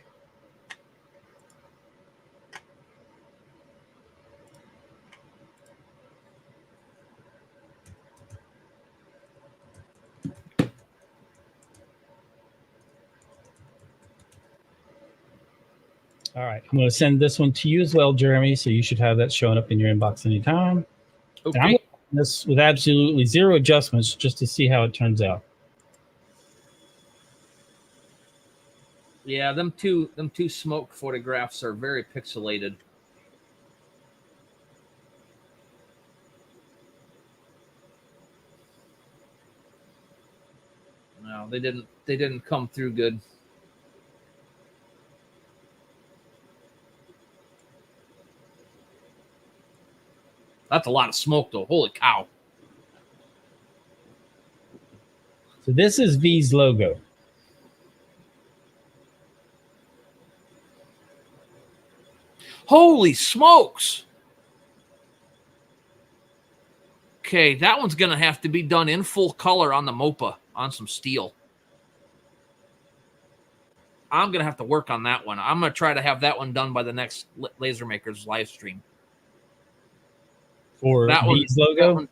All right, I'm going to send this one to you as well, Jeremy. So you should have that showing up in your inbox anytime. Okay. And I'm going to do this with absolutely 0 adjustments just to see how it turns out. Yeah, them two smoke photographs are very pixelated. No, they didn't come through good. That's a lot of smoke, though. Holy cow. So this is V's logo. Holy smokes. Okay, that one's going to have to be done in full color on the MOPA on some steel. I'm going to have to work on that one. I'm going to try to have that one done by the next Laser Makers live stream. For that V's logo? That one,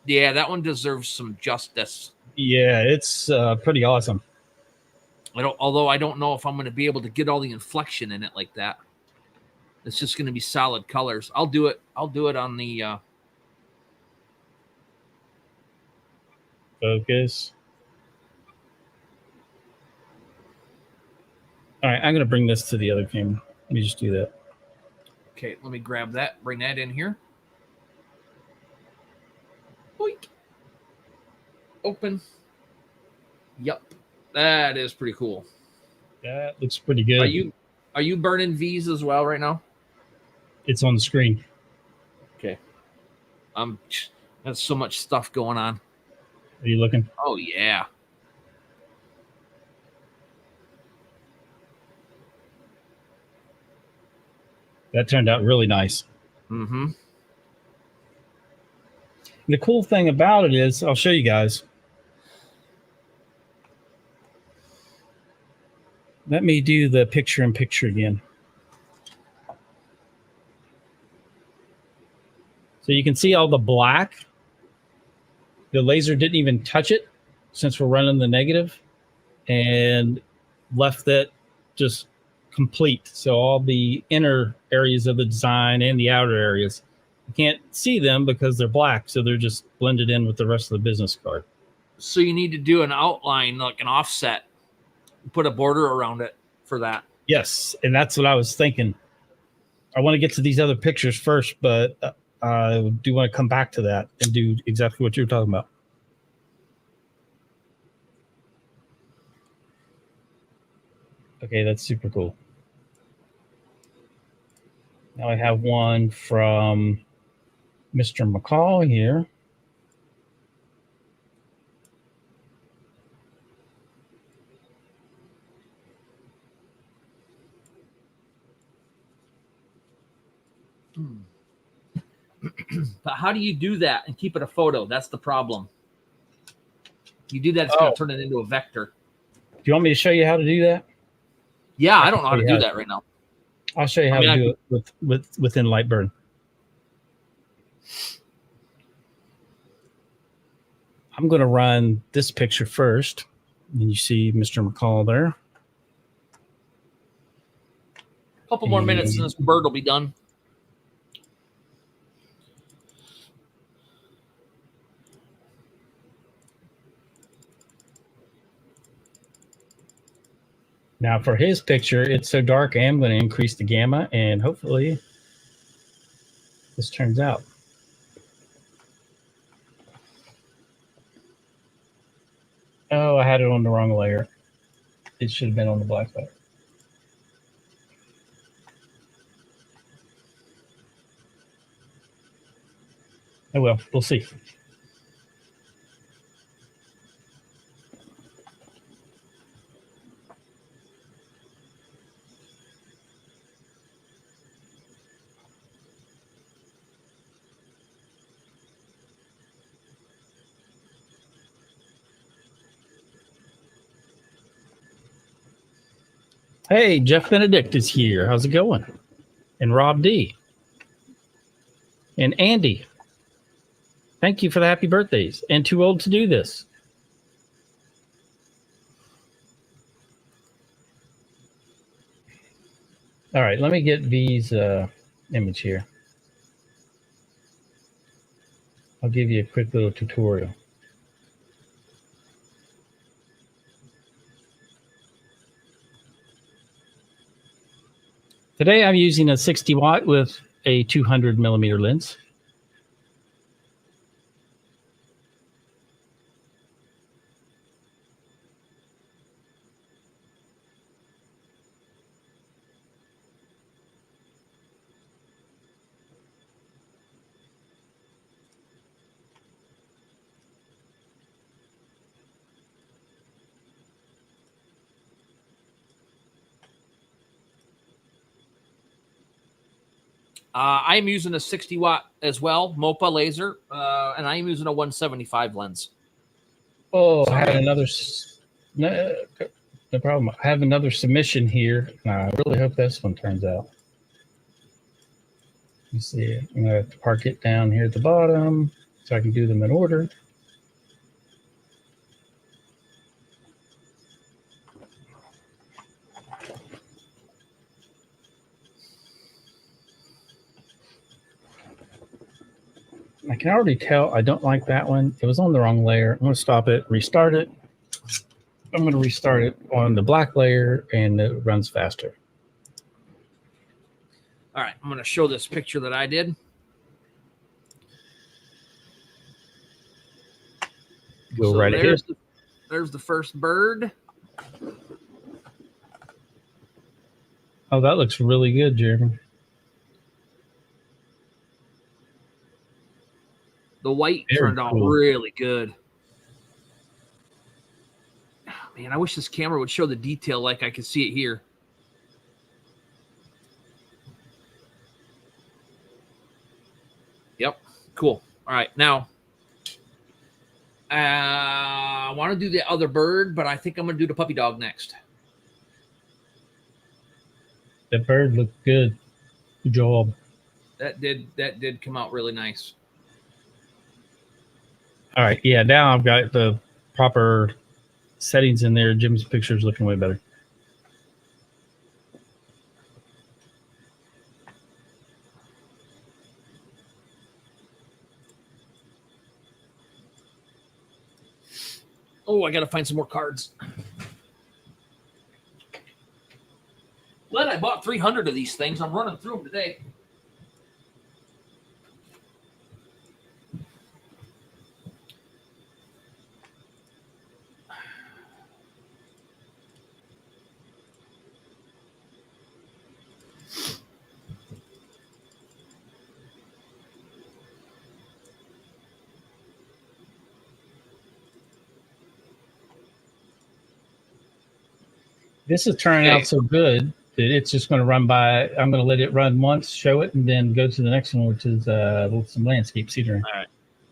yeah, that one deserves some justice. Yeah, it's pretty awesome. Although I don't know if I'm going to be able to get all the inflection in it like that. It's just going to be solid colors. I'll do it. I'll do it on the focus. All right, I'm going to bring this to the other camera. Let me just do that. Okay, let me grab that. Bring that in here. Boink. Open. Yep. That is pretty cool. That looks pretty good. Are you burning V's as well right now? It's on the screen. Okay. That's so much stuff going on. Are you looking? Oh yeah. That turned out really nice. Mm-hmm. The cool thing about it is, I'll show you guys. Let me do the picture-in-picture again. So you can see all the black. The laser didn't even touch it since we're running the negative, and left that just complete. So all the inner areas of the design and the outer areas, you can't see them because they're black. So they're just blended in with the rest of the business card. So you need to do an outline, like an offset, put a border around it for that. Yes, and that's what I was thinking. I want to get to these other pictures first, but I do want to come back to that and do exactly what you're talking about. Okay, that's super cool. Now I have one from Mr. McCall here. But how do you do that and keep it a photo? That's the problem. You do that, it's going to turn it into a vector. Do you want me to show you how to do that? Yeah, I don't know how to do that right now. I'll show you how to do it within Lightburn. I'm going to run this picture first. And you see Mr. McCall there. A couple more minutes and this bird will be done. Now for his picture, it's so dark, I am going to increase the gamma, and hopefully this turns out. Oh, I had it on the wrong layer. It should have been on the black layer. Oh well, we'll see. Hey, Jeff Benedict is here. How's it going? And Rob D. And Andy. Thank you for the happy birthdays. And Too Old to Do This. All right, let me get V's image here. I'll give you a quick little tutorial. Today I'm using a 60 watt with a 200 millimeter lens. I'm using a 60 watt as well, MOPA laser, and I'm using a 175 lens. Oh, I had another. No problem. I have another submission here, and I really hope this one turns out. You see, I'm gonna have to park it down here at the bottom so I can do them in order. I can already tell I don't like that one. It was on the wrong layer. I'm going to stop it, restart it. I'm going to restart it on the black layer, and it runs faster. All right, I'm going to show this picture that I did. Go So right ahead. There's the first bird. Oh, that looks really good, Jeremy. The white Very turned out cool. really good. Oh, man, I wish this camera would show the detail like I could see it here. Yep, cool. All right, now I want to do the other bird, but I think I'm going to do the puppy dog next. That bird looked good. Good job. That did come out really nice. All right, yeah, now I've got the proper settings in there. Jim's picture is looking way better. Oh, I got to find some more cards. Glad I bought 300 of these things. I'm running through them today. This is turning out so good that it's just going to run by. I'm going to let it run once, show it, and then go to the next one, which is some landscape scenery. All right.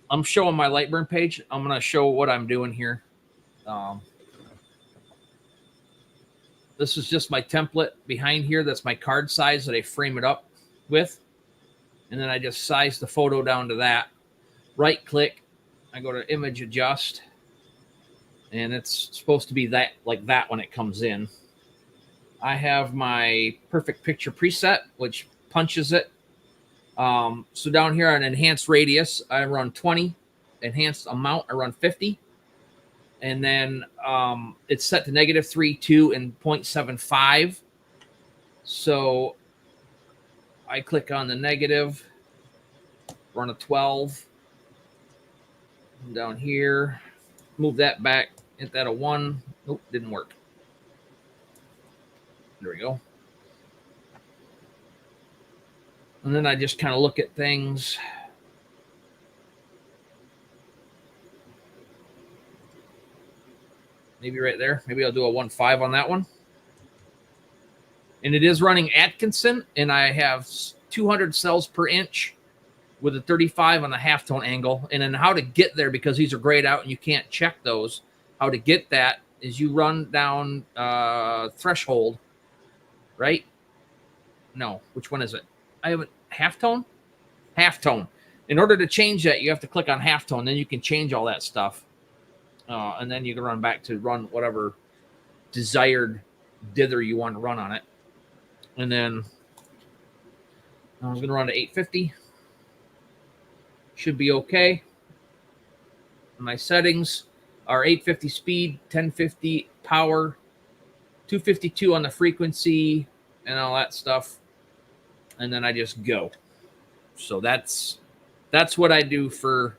I'm showing my Lightburn page. I'm going to show what I'm doing here. This is just my template behind here. That's my card size that I frame it up with. And then I just size the photo down to that. Right click. I go to image adjust. And it's supposed to be that like that when it comes in. I have my perfect picture preset, which punches it. So down here on enhanced radius, I run 20. Enhanced amount, I run 50. And then it's set to -3, 2, and 0.75. So I click on the negative, run a 12. And down here, move that back, hit that a 1. Nope, didn't work. There we go. And then I just kind of look at things. Maybe right there. Maybe I'll do a 1.5 on that one. And it is running Atkinson, and I have 200 cells per inch with a 35 on the halftone angle. And then how to get there, because these are grayed out and you can't check those, how to get that is you run down threshold, right? No, which one is it? I have a halftone? Halftone. In order to change that, you have to click on halftone. Then you can change all that stuff. And then you can run back to run whatever desired dither you want to run on it. And then I was going to run to 850. Should be okay. My settings are 850 speed, 1050 power, 252 on the frequency, and all that stuff. And then I just go. So that's what I do for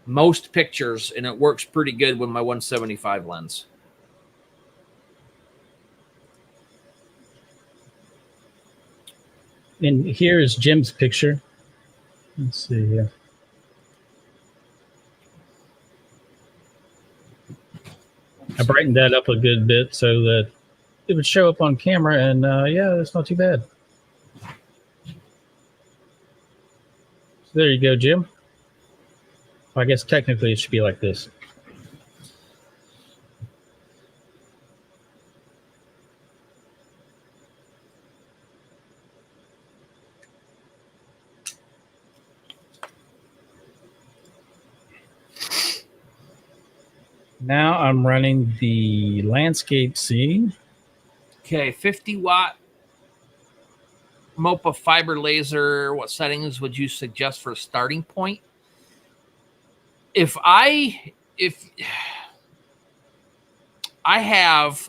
most pictures, and it works pretty good with my 175 lens. And here is Jim's picture. Let's see here. I brightened that up a good bit so that it would show up on camera, and yeah, that's not too bad. There you go, Jim. I guess technically it should be like this. Now I'm running the landscape scene. Okay, 50 watt MOPA fiber laser. What settings would you suggest for a starting point? If I have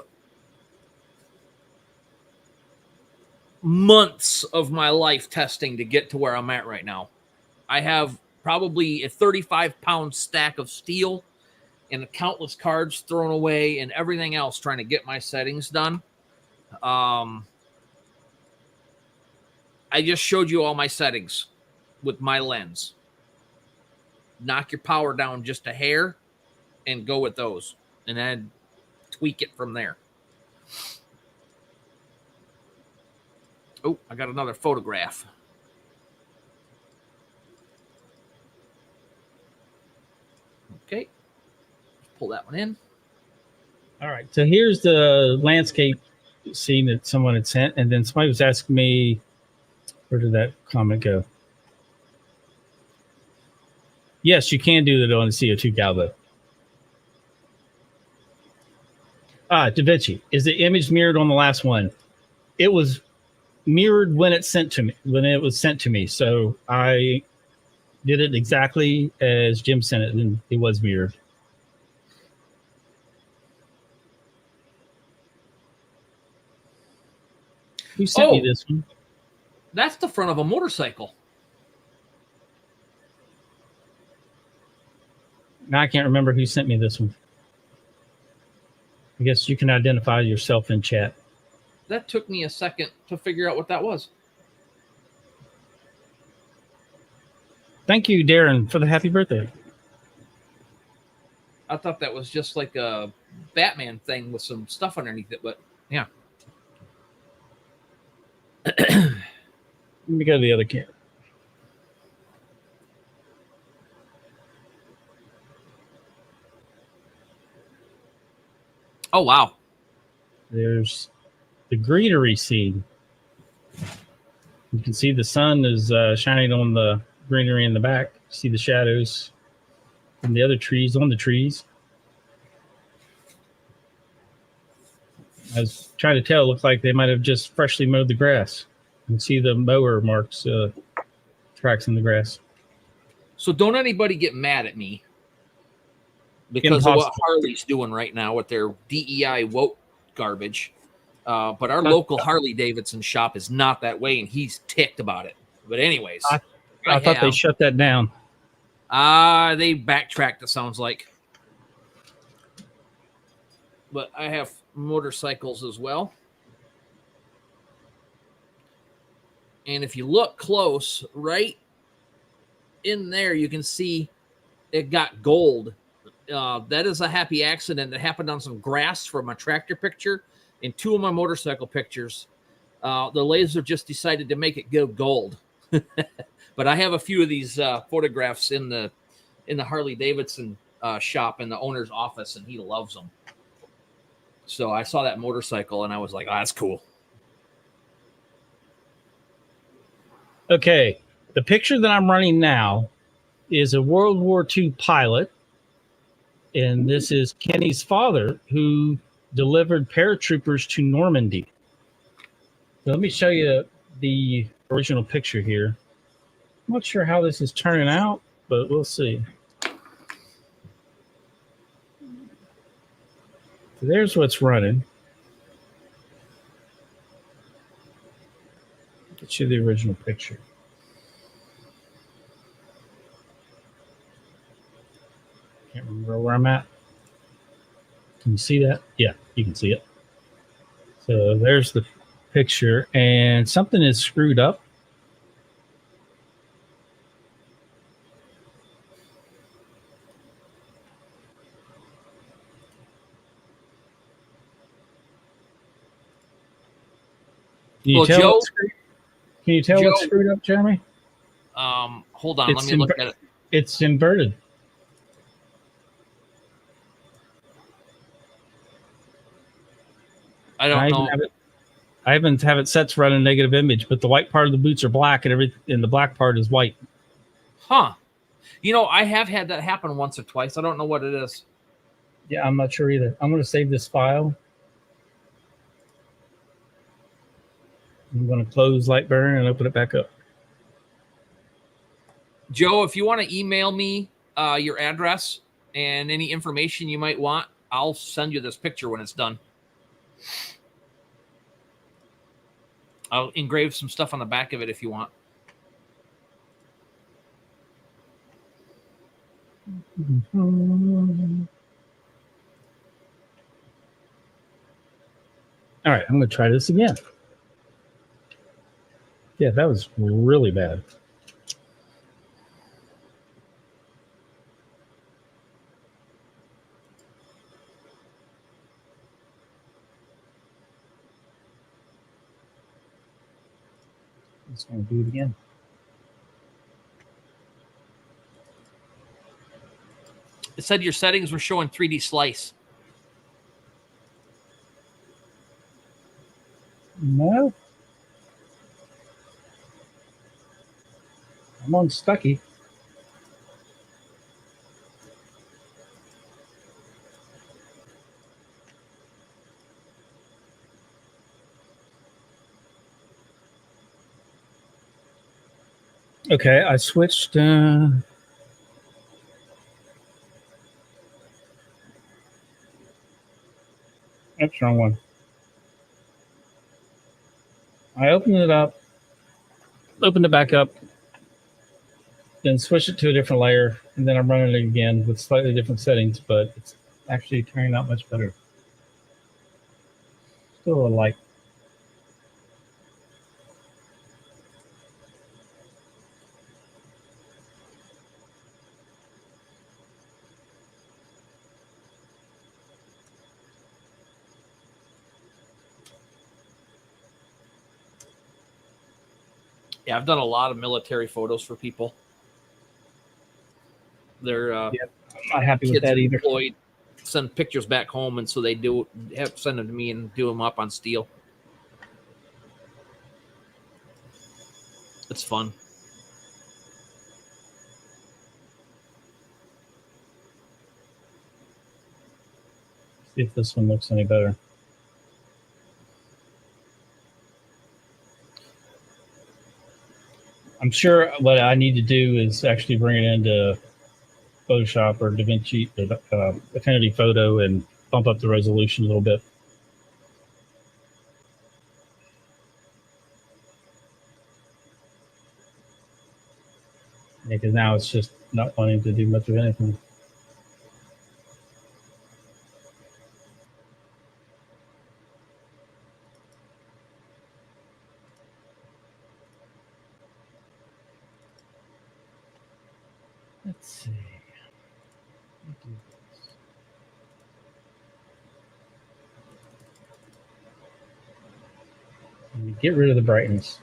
months of my life testing to get to where I'm at right now. I have probably a 35-pound stack of steel and countless cards thrown away and everything else trying to get my settings done. I just showed you all my settings with my lens. Knock your power down just a hair and go with those, and then tweak it from there. Oh, I got another photograph. Okay. Pull that one in. All right. So here's the landscape scene that someone had sent. And then somebody was asking me, where did that comment go? Yes, you can do that on the CO2 Galvo. Da Vinci. Is the image mirrored on the last one? It was mirrored when it was sent to me. So I did it exactly as Jim sent it, and it was mirrored. Who sent me this one? That's the front of a motorcycle. Now I can't remember who sent me this one. I guess you can identify yourself in chat. That took me a second to figure out what that was. Thank you, Darren, for the happy birthday. I thought that was just like a Batman thing with some stuff underneath it, but yeah. Let me go to the other camera. Oh, wow. There's the greenery scene. You can see the sun is shining on the greenery in the back. See the shadows from the other trees on the trees. I was trying to tell, it looked like they might have just freshly mowed the grass. You can see the mower marks, tracks in the grass. So don't anybody get mad at me because of what Harley's doing right now with their DEI woke garbage. But our local Harley Davidson shop is not that way, and he's ticked about it. But anyways, I thought they shut that down. They backtracked, it sounds like. But I have motorcycles as well. And if you look close, right in there, you can see it got gold. That is a happy accident that happened on some grass from a tractor picture. In two of my motorcycle pictures, the laser just decided to make it go gold. But I have a few of these photographs in the Harley Davidson shop in the owner's office, and he loves them. So I saw that motorcycle, and I was like, oh, that's cool. Okay, the picture that I'm running now is a World War II pilot, and this is Kenny's father, who delivered paratroopers to Normandy. So let me show you the original picture here. I'm not sure how this is turning out, but we'll see. So there's what's running. Get you the original picture. Can't remember where I'm at. Can you see that? Yeah, you can see it. So there's the picture, and something is screwed up. Can you tell Joe, can you tell what's screwed up, Jeremy? Hold on, let me look at it. It's inverted. I don't know. I haven't have it set to run a negative image, but the white part of the boots are black, and the black part is white. Huh. You know, I have had that happen once or twice. I don't know what it is. Yeah, I'm not sure either. I'm going to save this file. I'm going to close Lightburn and open it back up. Joe, if you want to email me your address and any information you might want, I'll send you this picture when it's done. I'll engrave some stuff on the back of it if you want. All right, I'm going to try this again. Yeah, that was really bad. I'm just going to do it again. It said your settings were showing 3D slice. No. I'm on Stucky. Okay, I switched. That's the wrong one. I opened it up, opened it back up, then switched it to a different layer, and then I'm running it again with slightly different settings, but it's actually turning out much better. Still a light. Yeah, I've done a lot of military photos for people. They're I'm not happy with that either. Deployed, send pictures back home, and so they send them to me and do them up on steel. It's fun. See if this one looks any better. I'm sure what I need to do is actually bring it into Photoshop or DaVinci, Affinity Photo, and bump up the resolution a little bit. Yeah, because now it's just not wanting to do much of anything. Let's see. Get rid of the brightness.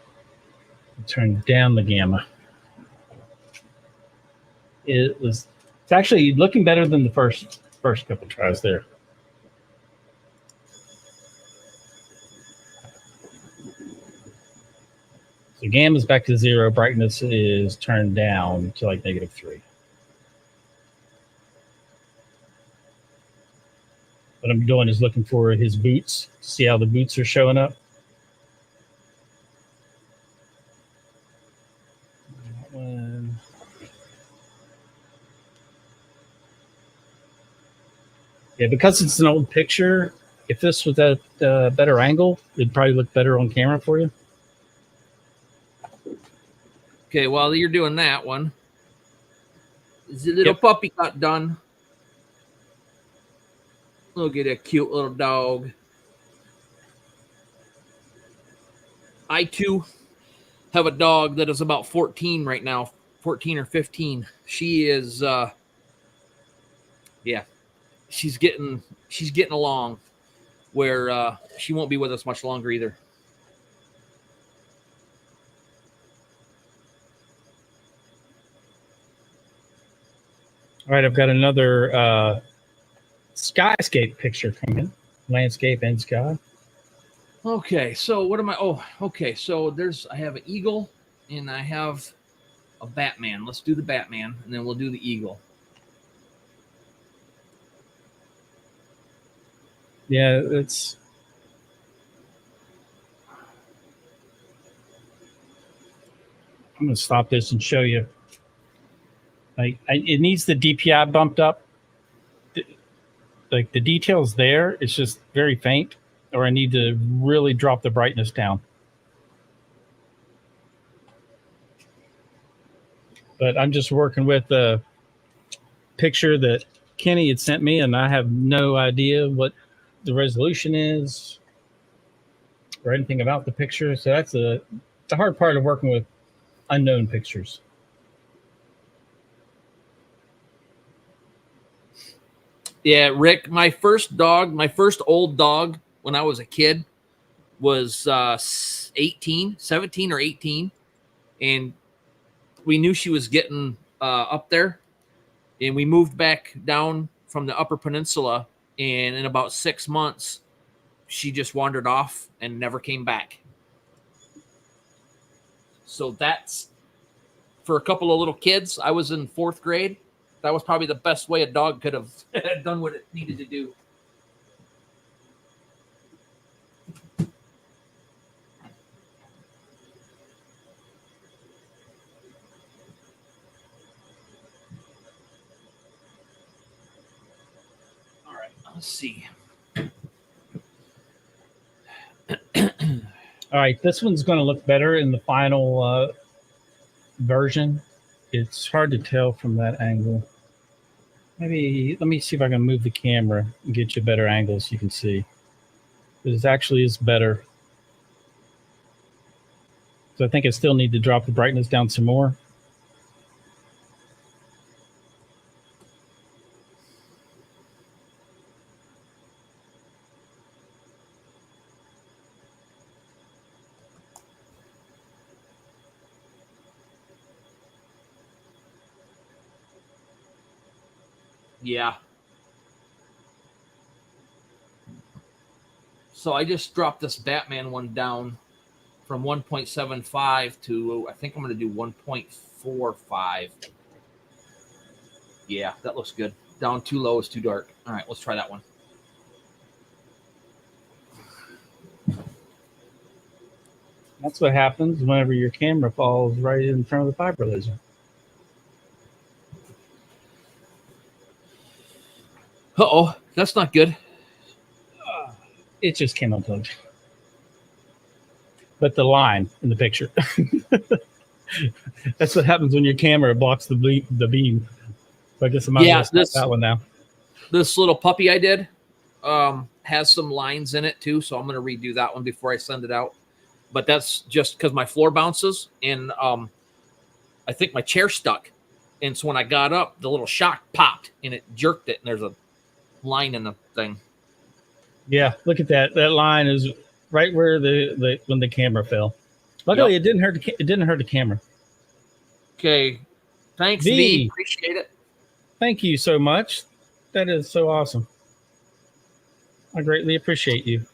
Turn down the gamma. It's actually looking better than the first couple tries there. So gamma is back to 0. Brightness is turned down to like -3. What I'm doing is looking for his boots. See how the boots are showing up. That one. Yeah, because it's an old picture, if this was at a better angle, it'd probably look better on camera for you. Okay, while you're doing that one, the little puppy got done. Look at that cute little dog. I, too, have a dog that is about 14 right now, 14 or 15. She is, yeah, she's getting along where she won't be with us much longer either. All right, I've got another skyscape picture coming. Landscape and sky. Okay, so what am I? Oh, okay. So I have an eagle and I have a Batman. Let's do the Batman and then we'll do the eagle. Yeah, it's. I'm going to stop this and show you. It needs the DPI bumped up. Like the details there, it's just very faint, or I need to really drop the brightness down. But I'm just working with a picture that Kenny had sent me, and I have no idea what the resolution is or anything about the picture. So that's the hard part of working with unknown pictures. Yeah, Rick, my first old dog when I was a kid was 17 or 18. And we knew she was getting up there. And we moved back down from the Upper Peninsula. And in about 6 months, she just wandered off and never came back. So that's, for a couple of little kids, I was in 4th grade. That was probably the best way a dog could have done what it needed to do. All right, let's see. All right, this one's going to look better in the final version. It's hard to tell from that angle. Maybe let me see if I can move the camera and get you a better angle so you can see. This actually is better. So I think I still need to drop the brightness down some more. Yeah. So I just dropped this Batman one down from 1.75 to, I think I'm going to do 1.45. Yeah, that looks good. Down too low is too dark. All right, let's try that one. That's what happens whenever your camera falls right in front of the fiber laser. Uh-oh, that's not good. It just came unplugged. But the line in the picture. That's what happens when your camera blocks the beam. So I guess I'm Yeah, that one now. This little puppy I did has some lines in it too, so I'm going to redo that one before I send it out. But that's just because my floor bounces, and I think my chair stuck. And so when I got up, the little shock popped, and it jerked it, and there's a line in the thing. Yeah, look at that. That line is right where the when the camera fell. Luckily, It didn't hurt. It didn't hurt the camera. Okay, thanks, V. Appreciate it. Thank you so much. That is so awesome. I greatly appreciate you.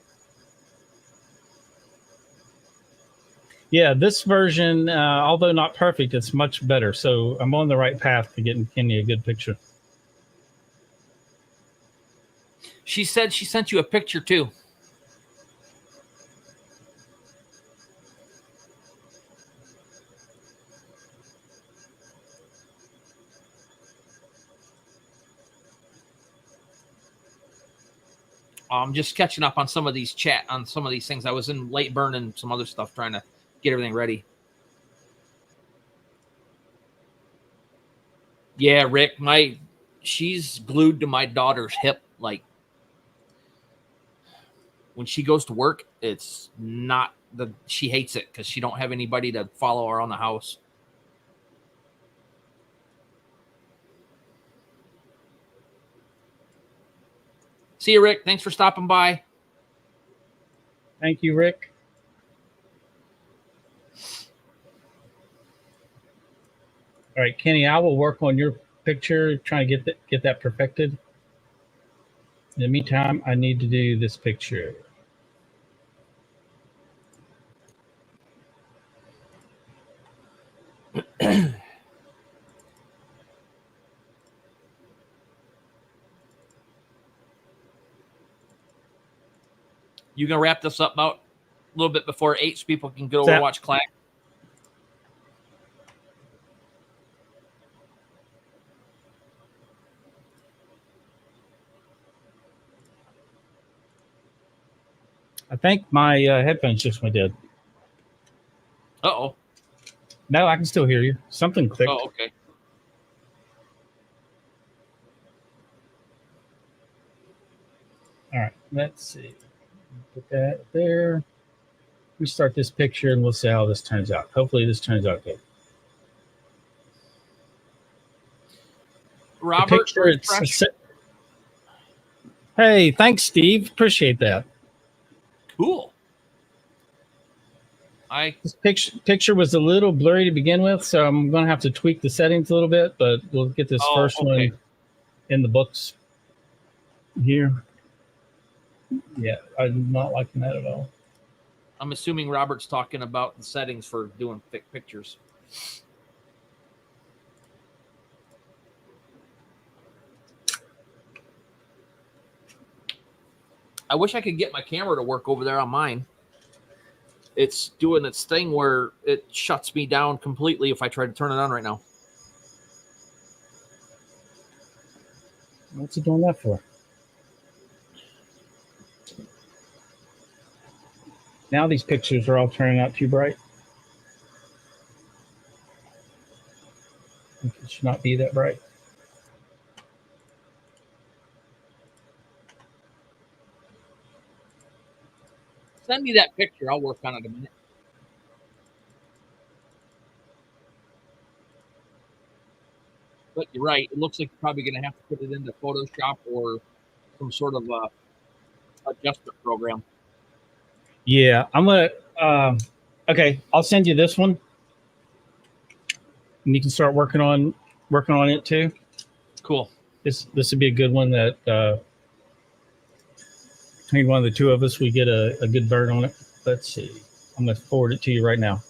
Yeah, this version, although not perfect, it's much better. So I'm on the right path to getting Kenny a good picture. She said she sent you a picture too. I'm just catching up on some of these things. I was in late burning some other stuff trying to get everything ready. Yeah, Rick, she's glued to my daughter's hip. Like when she goes to work, it's not she hates it because she don't have anybody to follow her around the house. See you, Rick. Thanks for stopping by. Thank you, Rick. All right, Kenny, I will work on your picture, trying to get that perfected. In the meantime, I need to do this picture. You gonna wrap this up about a little bit before 8 so people can get over and watch Clare? I think my headphones just went dead. Uh-oh. No, I can still hear you. Something clicked. Oh, okay. All right, let's see. Put that there. We start this picture and we'll see how this turns out. Hopefully this turns out good. Robert, hey, thanks, Steve. Appreciate that. Cool. This picture was a little blurry to begin with, so I'm going to have to tweak the settings a little bit, but we'll get this first one in the books here. Yeah, I'm not liking that at all. I'm assuming Robert's talking about the settings for doing thick pictures. I wish I could get my camera to work over there on mine. It's doing its thing where it shuts me down completely if I try to turn it on right now. What's it doing that for? Now these pictures are all turning out too bright. It should not be that bright. Send me that picture. I'll work on it in a minute. But you're right. It looks like you're probably going to have to put it into Photoshop or some sort of adjustment program. Yeah, I'm going to... okay, I'll send you this one. And you can start working on it too. Cool. This would be a good one that... between one of the two of us, we get a good bird on it. Let's see. I'm going to forward it to you right now.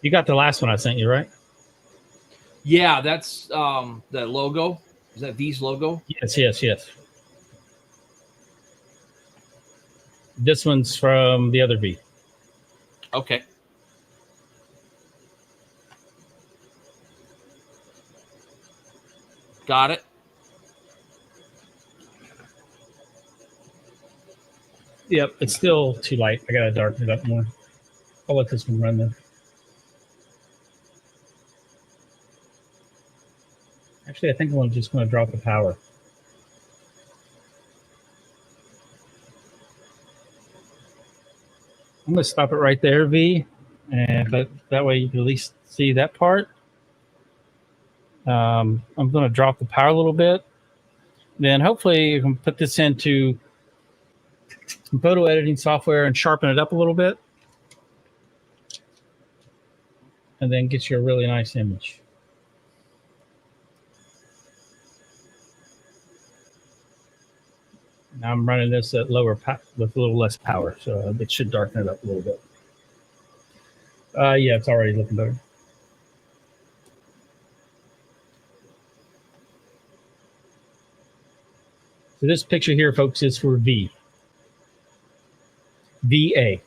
You got the last one I sent you, right? Yeah, that's the logo. Is that V's logo? Yes. This one's from the other V. Okay. Got it. Yep, it's still too light. I gotta darken it up more. I'll let this one run then. Actually, I think I'm just going to drop the power. I'm going to stop it right there, V, but that way you can at least see that part. I'm going to drop the power a little bit. Then hopefully you can put this into some photo editing software and sharpen it up a little bit. And then get you a really nice image. Now I'm running this at lower with a little less power, so it should darken it up a little bit. Yeah, it's already looking better. So this picture here, folks, is for V. VA.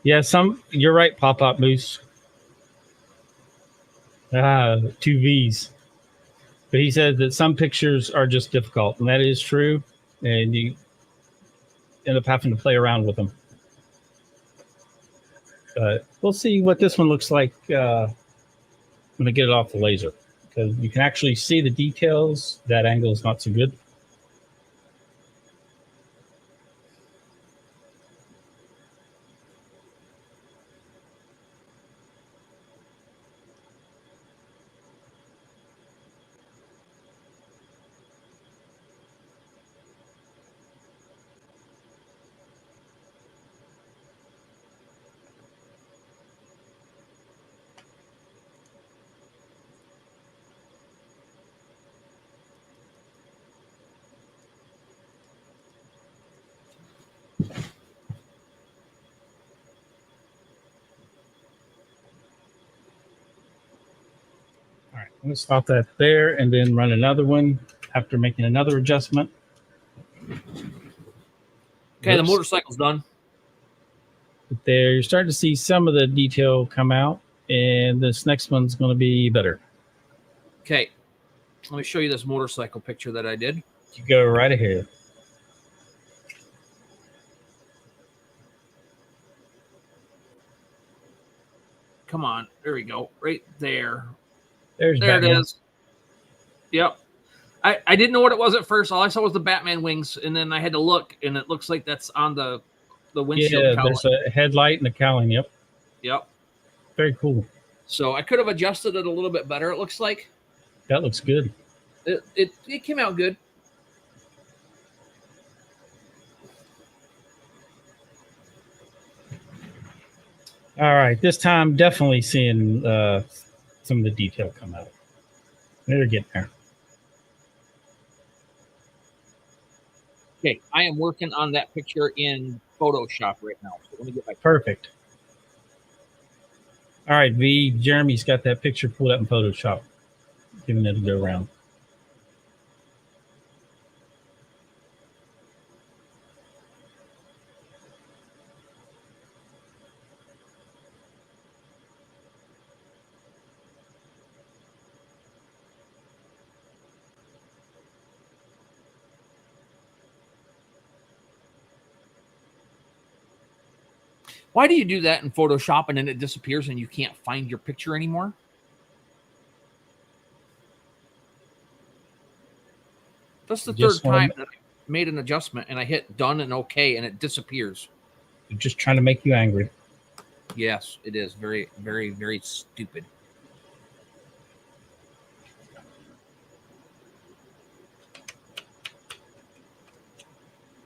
Yeah, you're right, Pop-Up Moose. 2 V's. But he said that some pictures are just difficult, and that is true. And you end up having to play around with them. But we'll see what this one looks like when I get it off the laser. Because you can actually see the details. That angle is not so good. I'm going to stop that there and then run another one after making another adjustment. Okay, the motorcycle's done. But there, you're starting to see some of the detail come out, and this next one's going to be better. Okay, let me show you this motorcycle picture that I did. You go right ahead. Come on, there we go, right there. There Batman. It is. Yep. I didn't know what it was at first. All I saw was the Batman wings, and then I had to look, and it looks like that's on the windshield. Yeah, cowling. there's a headlight and a cowling. Yep. Yep. Very cool. So I could have adjusted it a little bit better. It looks like that looks good. It came out good. All right, this time definitely seeing some of the detail come out. They're getting there. Okay, I am working on that picture in Photoshop right now. So let me get my perfect. All right, V. Jeremy's got that picture pulled up in Photoshop, giving it a go around. Why do you do that in Photoshop and then it disappears and you can't find your picture anymore? That's the third time that I made an adjustment and I hit done and okay and it disappears. They're just trying to make you angry. Yes, it is. Very, very, very stupid.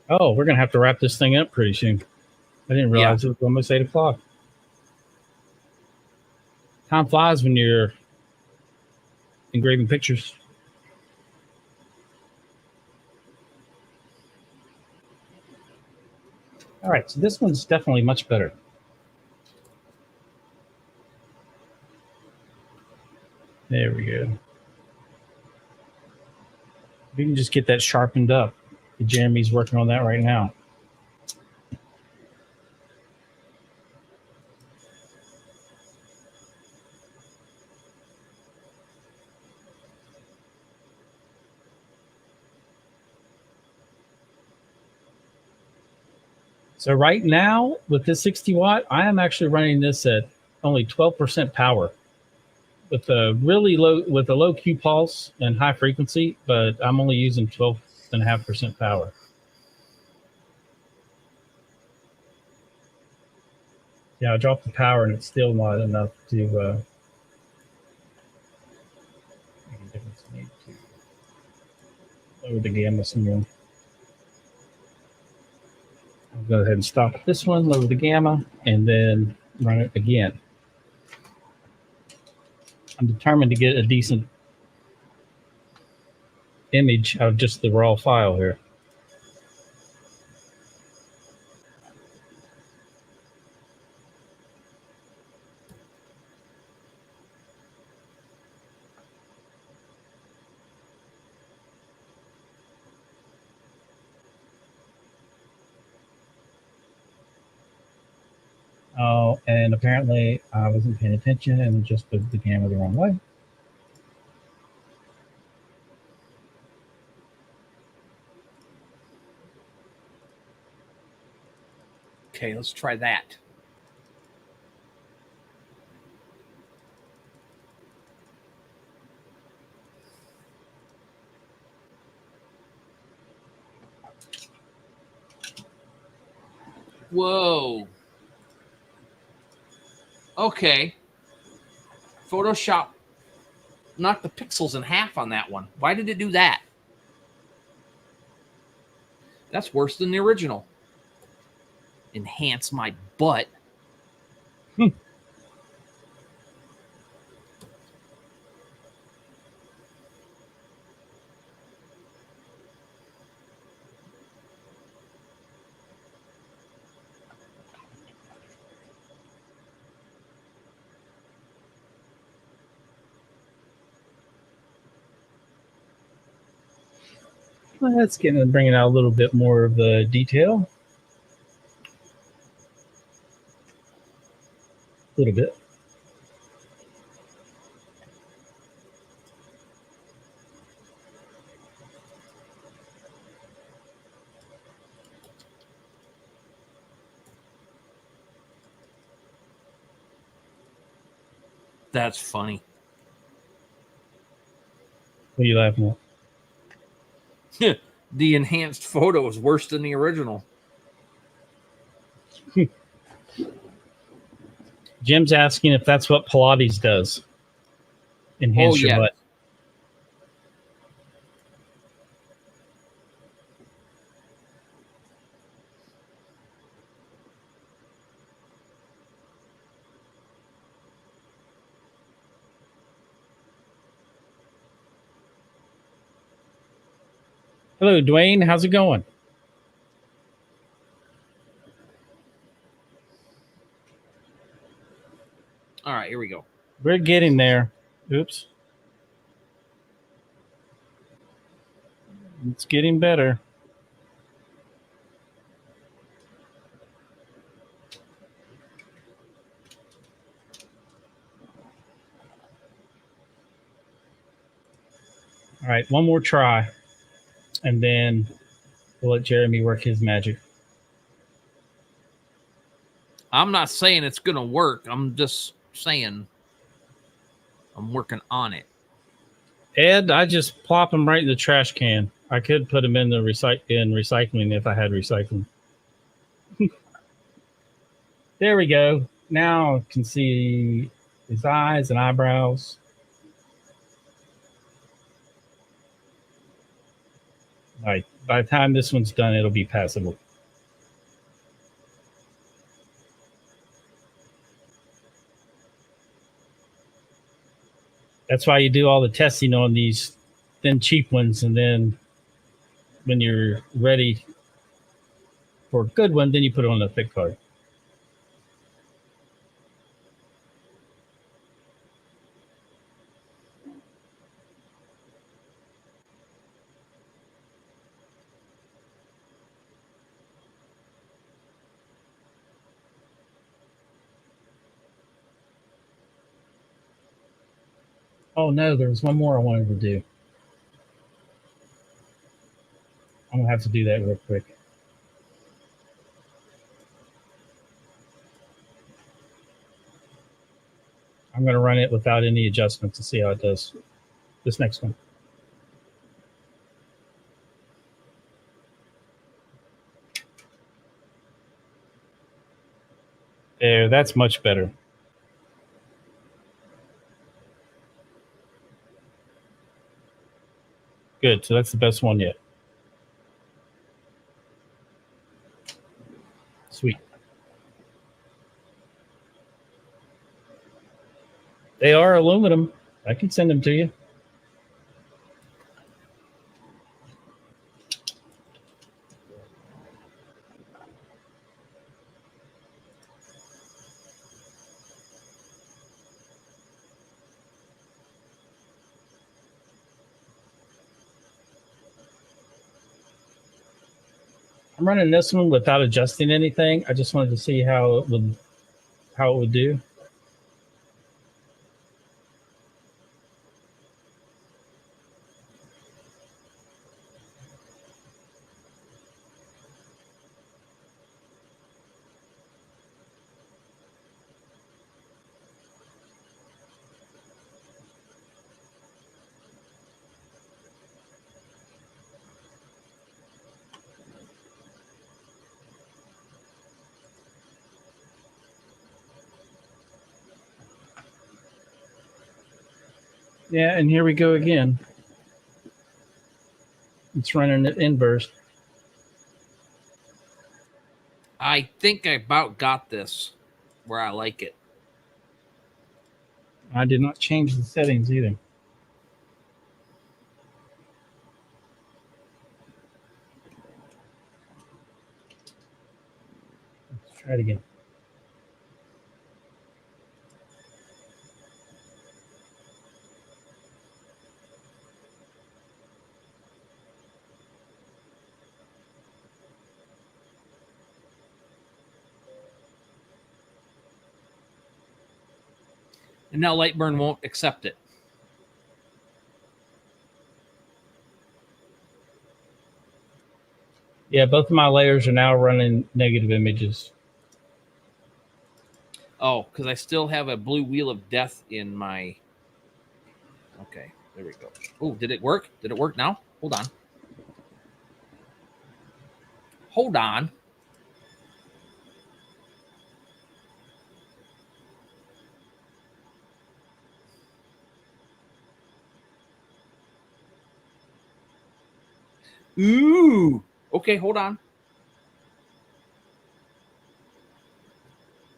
Oh, we're going to have to wrap this thing up pretty soon. I didn't realize it was almost 8 o'clock. Time flies when you're engraving pictures. All right, so this one's definitely much better. There we go. We can just get that sharpened up. Jeremy's working on that right now. So right now with this 60 watt, I am actually running this at only 12% power with a really low, with a low Q pulse and high frequency, but I'm only using 12.5% power. Yeah, I dropped the power and it's still not enough to make a difference. I need to lower the gamma some more. I'll go ahead and stop this one, lower the gamma, and then run it again. I'm determined to get a decent image of just the raw file here. Oh, and apparently I wasn't paying attention and just put the gamma the wrong way. Okay, let's try that. Whoa. Okay. Photoshop knocked the pixels in half on that one. Why did it do that? That's worse than the original. Enhance my butt. Let's get into bringing out a little bit more of the detail. A little bit. That's funny. What are you laughing at? The enhanced photo is worse than the original. Jim's asking if that's what Pilates does. Enhance your butt. Hello, Dwayne. How's it going? All right, here we go. We're getting there. Oops. It's getting better. All right, one more try, and then we'll let Jeremy work his magic. I'm not saying it's going to work. I'm just saying I'm working on it. Ed, I just plop them right in the trash can. I could put them in the recycling if I had recycling. There we go. Now I can see his eyes and eyebrows. All right. By the time this one's done, it'll be passable. That's why you do all the testing on these thin, cheap ones, and then when you're ready for a good one, then you put it on a thick card. Oh no, there was one more I wanted to do. I'm gonna have to do that real quick. I'm gonna run it without any adjustments to see how it does. This next one. There, that's much better. Good, so that's the best one yet. Sweet. They are aluminum. I can send them to you. I'm running this one without adjusting anything. I just wanted to see how it would do. Yeah, and here we go again. It's running it inverse. I think I about got this where I like it. I did not change the settings either. Let's try it again. And now Lightburn won't accept it. Yeah, both of my layers are now running negative images. Oh, because I still have a blue wheel of death in my... Okay, there we go. Oh, did it work? Did it work now? Hold on. Hold on. Ooh. Okay, hold on.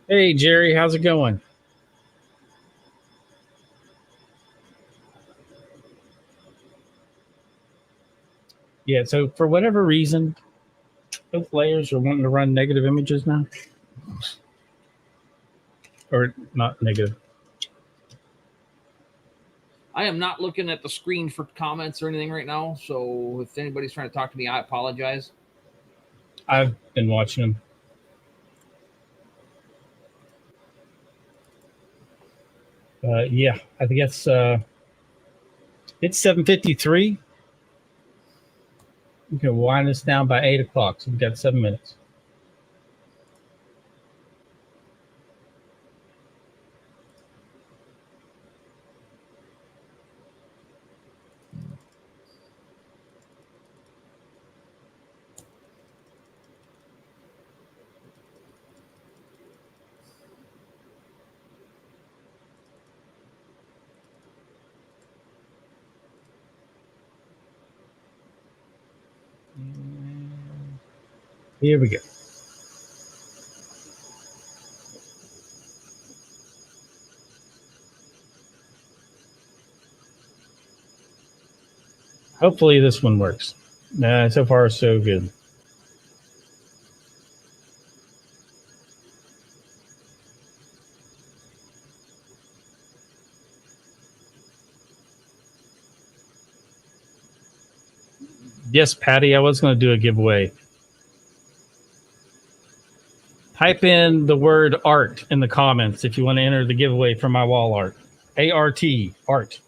Hey, Jerry, how's it going? Yeah, so for whatever reason, both layers are wanting to run negative images now. Or not negative. I am not looking at the screen for comments or anything right now, so if anybody's trying to talk to me, I apologize. I've been watching them. Yeah, I think it's 7:53. We can wind this down by 8 o'clock, so we've got 7 minutes. Here we go. Hopefully this one works. So far, so good. Yes, Patty, I was going to do a giveaway. Type in the word art in the comments if you want to enter the giveaway for my wall art. A-R-T, art.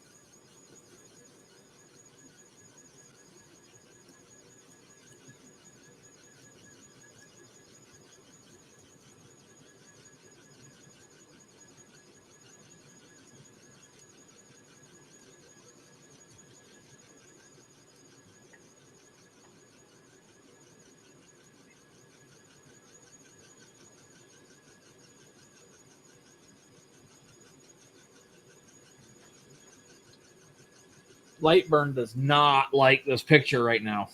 Lightburn does not like this picture right now.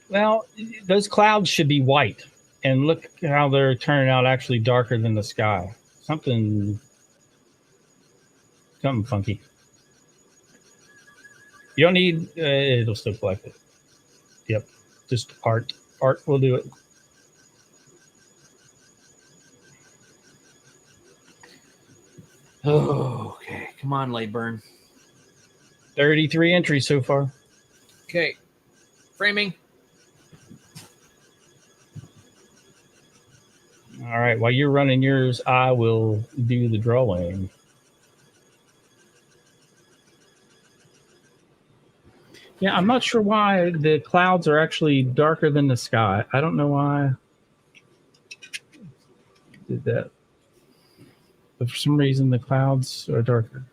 Well, those clouds should be white. And look how they're turning out actually darker than the sky. Something funky. You don't need, it'll still collect it. Yep, just art. Art will do it. Oh, okay. Come on, Lightburn. 33 entries so far. Okay. Framing. All right, while you're running yours, I will do the drawing. Yeah, I'm not sure why the clouds are actually darker than the sky. I don't know why I did that. But for some reason, the clouds are darker.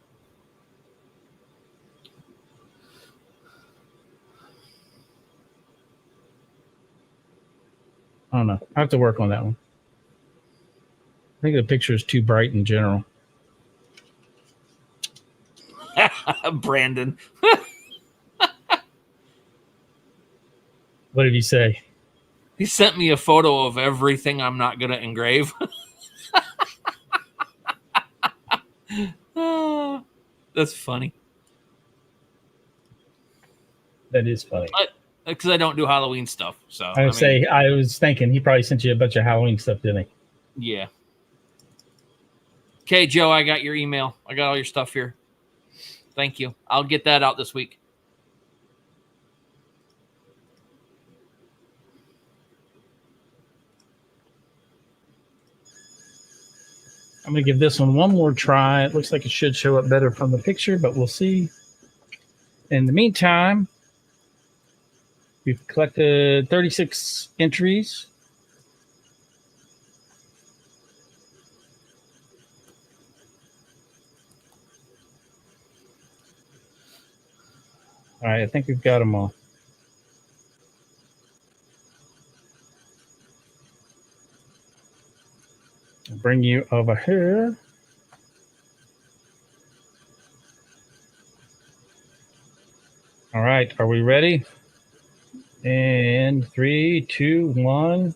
I don't know. I have to work on that one. I think the picture is too bright in general. Brandon. What did he say? He sent me a photo of everything I'm not going to engrave. That's funny. That is funny. Because I don't do Halloween stuff. So I was thinking he probably sent you a bunch of Halloween stuff, didn't he? Yeah. Okay, Joe, I got your email. I got all your stuff here. Thank you. I'll get that out this week. I'm going to give this one more try. It looks like it should show up better from the picture, but we'll see. In the meantime, we've collected 36 entries. All right, I think we've got them all. I'll bring you over here. All right, are we ready? And 3, 2, 1.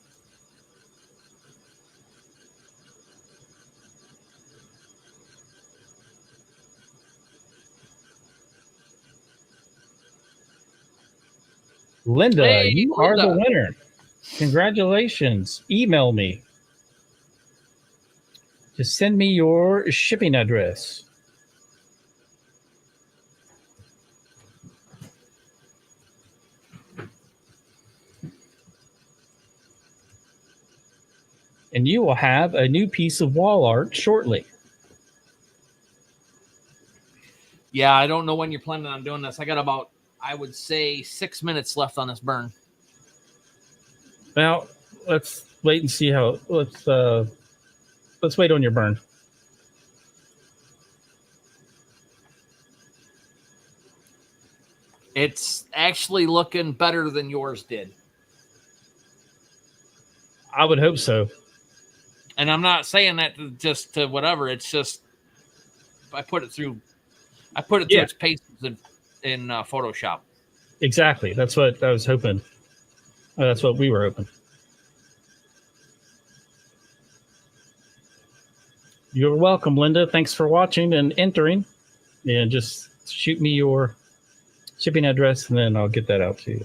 Linda, Hey, you Linda. are the winner. Congratulations. Email me. Just send me your shipping address. And you will have a new piece of wall art shortly. Yeah, I don't know when you're planning on doing this. I got about, I would say, 6 minutes left on this burn. Well, let's wait and see how. Let's wait on your burn. It's actually looking better than yours did. I would hope so. And I'm not saying that just to whatever. It's just I put it through its paces in Photoshop. Exactly. That's what I was hoping. That's what we were hoping. You're welcome, Linda. Thanks for watching and entering. And just shoot me your shipping address, and then I'll get that out to you.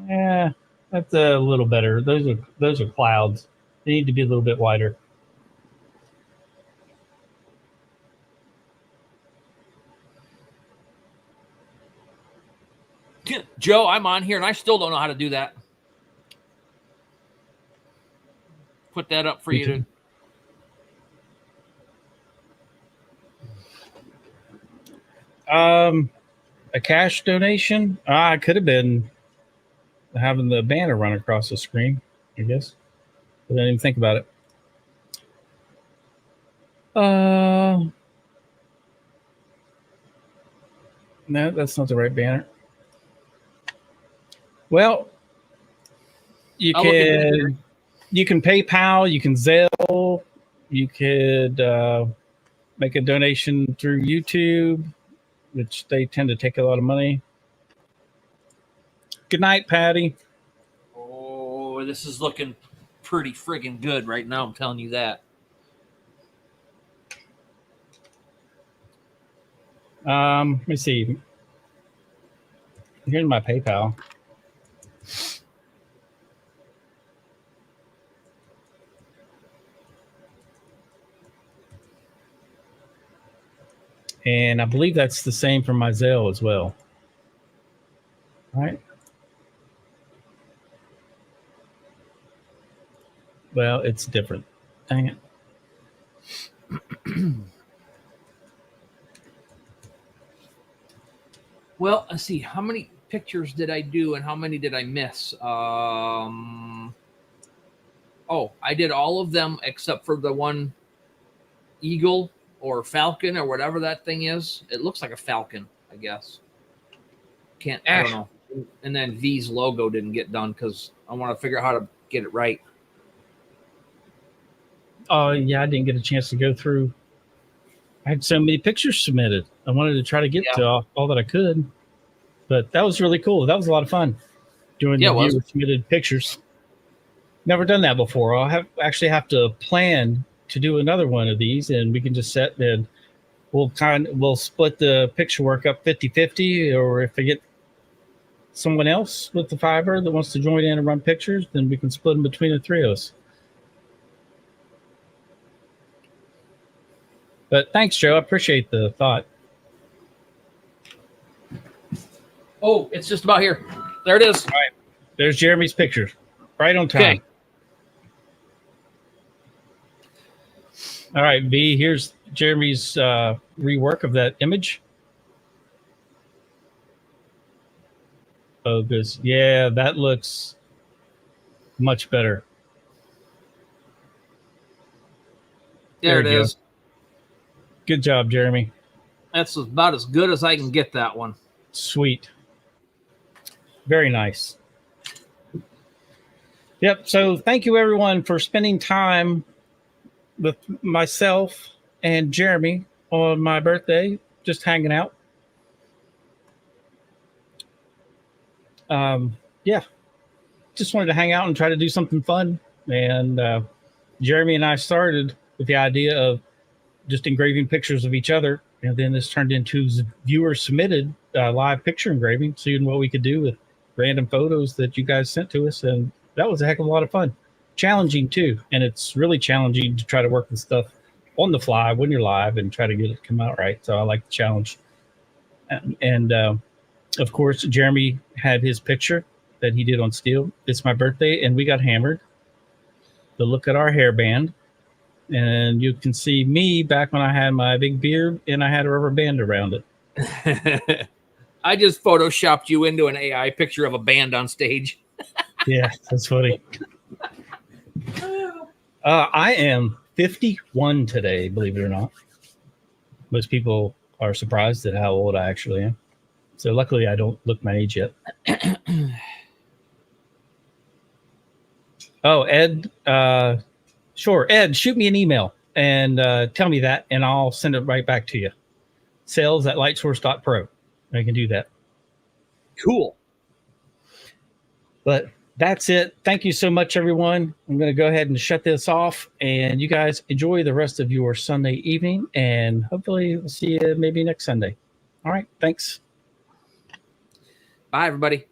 Yeah, that's a little better. Those are clouds. They need to be a little bit wider. Joe, I'm on here and I still don't know how to do that. Put that up for you to. A cash donation? I could have been having the banner run across the screen, I guess. But I didn't even think about it. No, that's not the right banner. Well, you can PayPal, you can Zelle, you could make a donation through YouTube, which they tend to take a lot of money. Good night, Patty. Oh, this is looking pretty friggin' good right now. I'm telling you that. Let me see. Here's my PayPal. And I believe that's the same for my Zelle as well. All right. Well, it's different. Dang it. Well, let's see. How many pictures did I do and how many did I miss? Oh, I did all of them except for the one eagle or falcon or whatever that thing is. It looks like a falcon, I guess. I don't know. And then V's logo didn't get done because I want to figure out how to get it right. Oh, yeah, I didn't get a chance to go through. I had so many pictures submitted. I wanted to try to get to all that I could. But that was really cool. That was a lot of fun doing the viewer submitted pictures. Never done that before. I'll actually have to plan to do another one of these, and we can just set and we'll split the picture work up 50-50, or if I get someone else with the fiber that wants to join in and run pictures, then we can split them between the three of us. But thanks, Joe. I appreciate the thought. Oh, it's just about here. There it is. All right. There's Jeremy's picture. Right on time. Okay. All right, V, here's Jeremy's rework of that image. Oh, good. Yeah, that looks much better. There it you go. is. Good job, Jeremy. That's about as good as I can get that one. Sweet. Very nice. Yep. So thank you, everyone, for spending time with myself and Jeremy on my birthday, just hanging out. Yeah. Just wanted to hang out and try to do something fun. And Jeremy and I started with the idea of just engraving pictures of each other. And then this turned into viewer submitted live picture engraving, seeing what we could do with random photos that you guys sent to us. And that was a heck of a lot of fun. Challenging too. And it's really challenging to try to work with stuff on the fly when you're live and try to get it to come out right. So I like the challenge. And of course, Jeremy had his picture that he did on steel. It's my birthday and we got hammered. To look at our hairband. And you can see me back when I had my big beard and I had a rubber band around it. I just photoshopped you into an AI picture of a band on stage. Yeah, that's funny. I am 51 today, believe it or not. Most people are surprised at how old I actually am. So luckily, I don't look my age yet. Oh, Ed, sure. Ed, shoot me an email and tell me that, and I'll send it right back to you. sales@lightsource.pro. I can do that. Cool. But that's it. Thank you so much, everyone. I'm going to go ahead and shut this off, and you guys enjoy the rest of your Sunday evening, and hopefully we'll see you maybe next Sunday. All right. Thanks. Bye, everybody.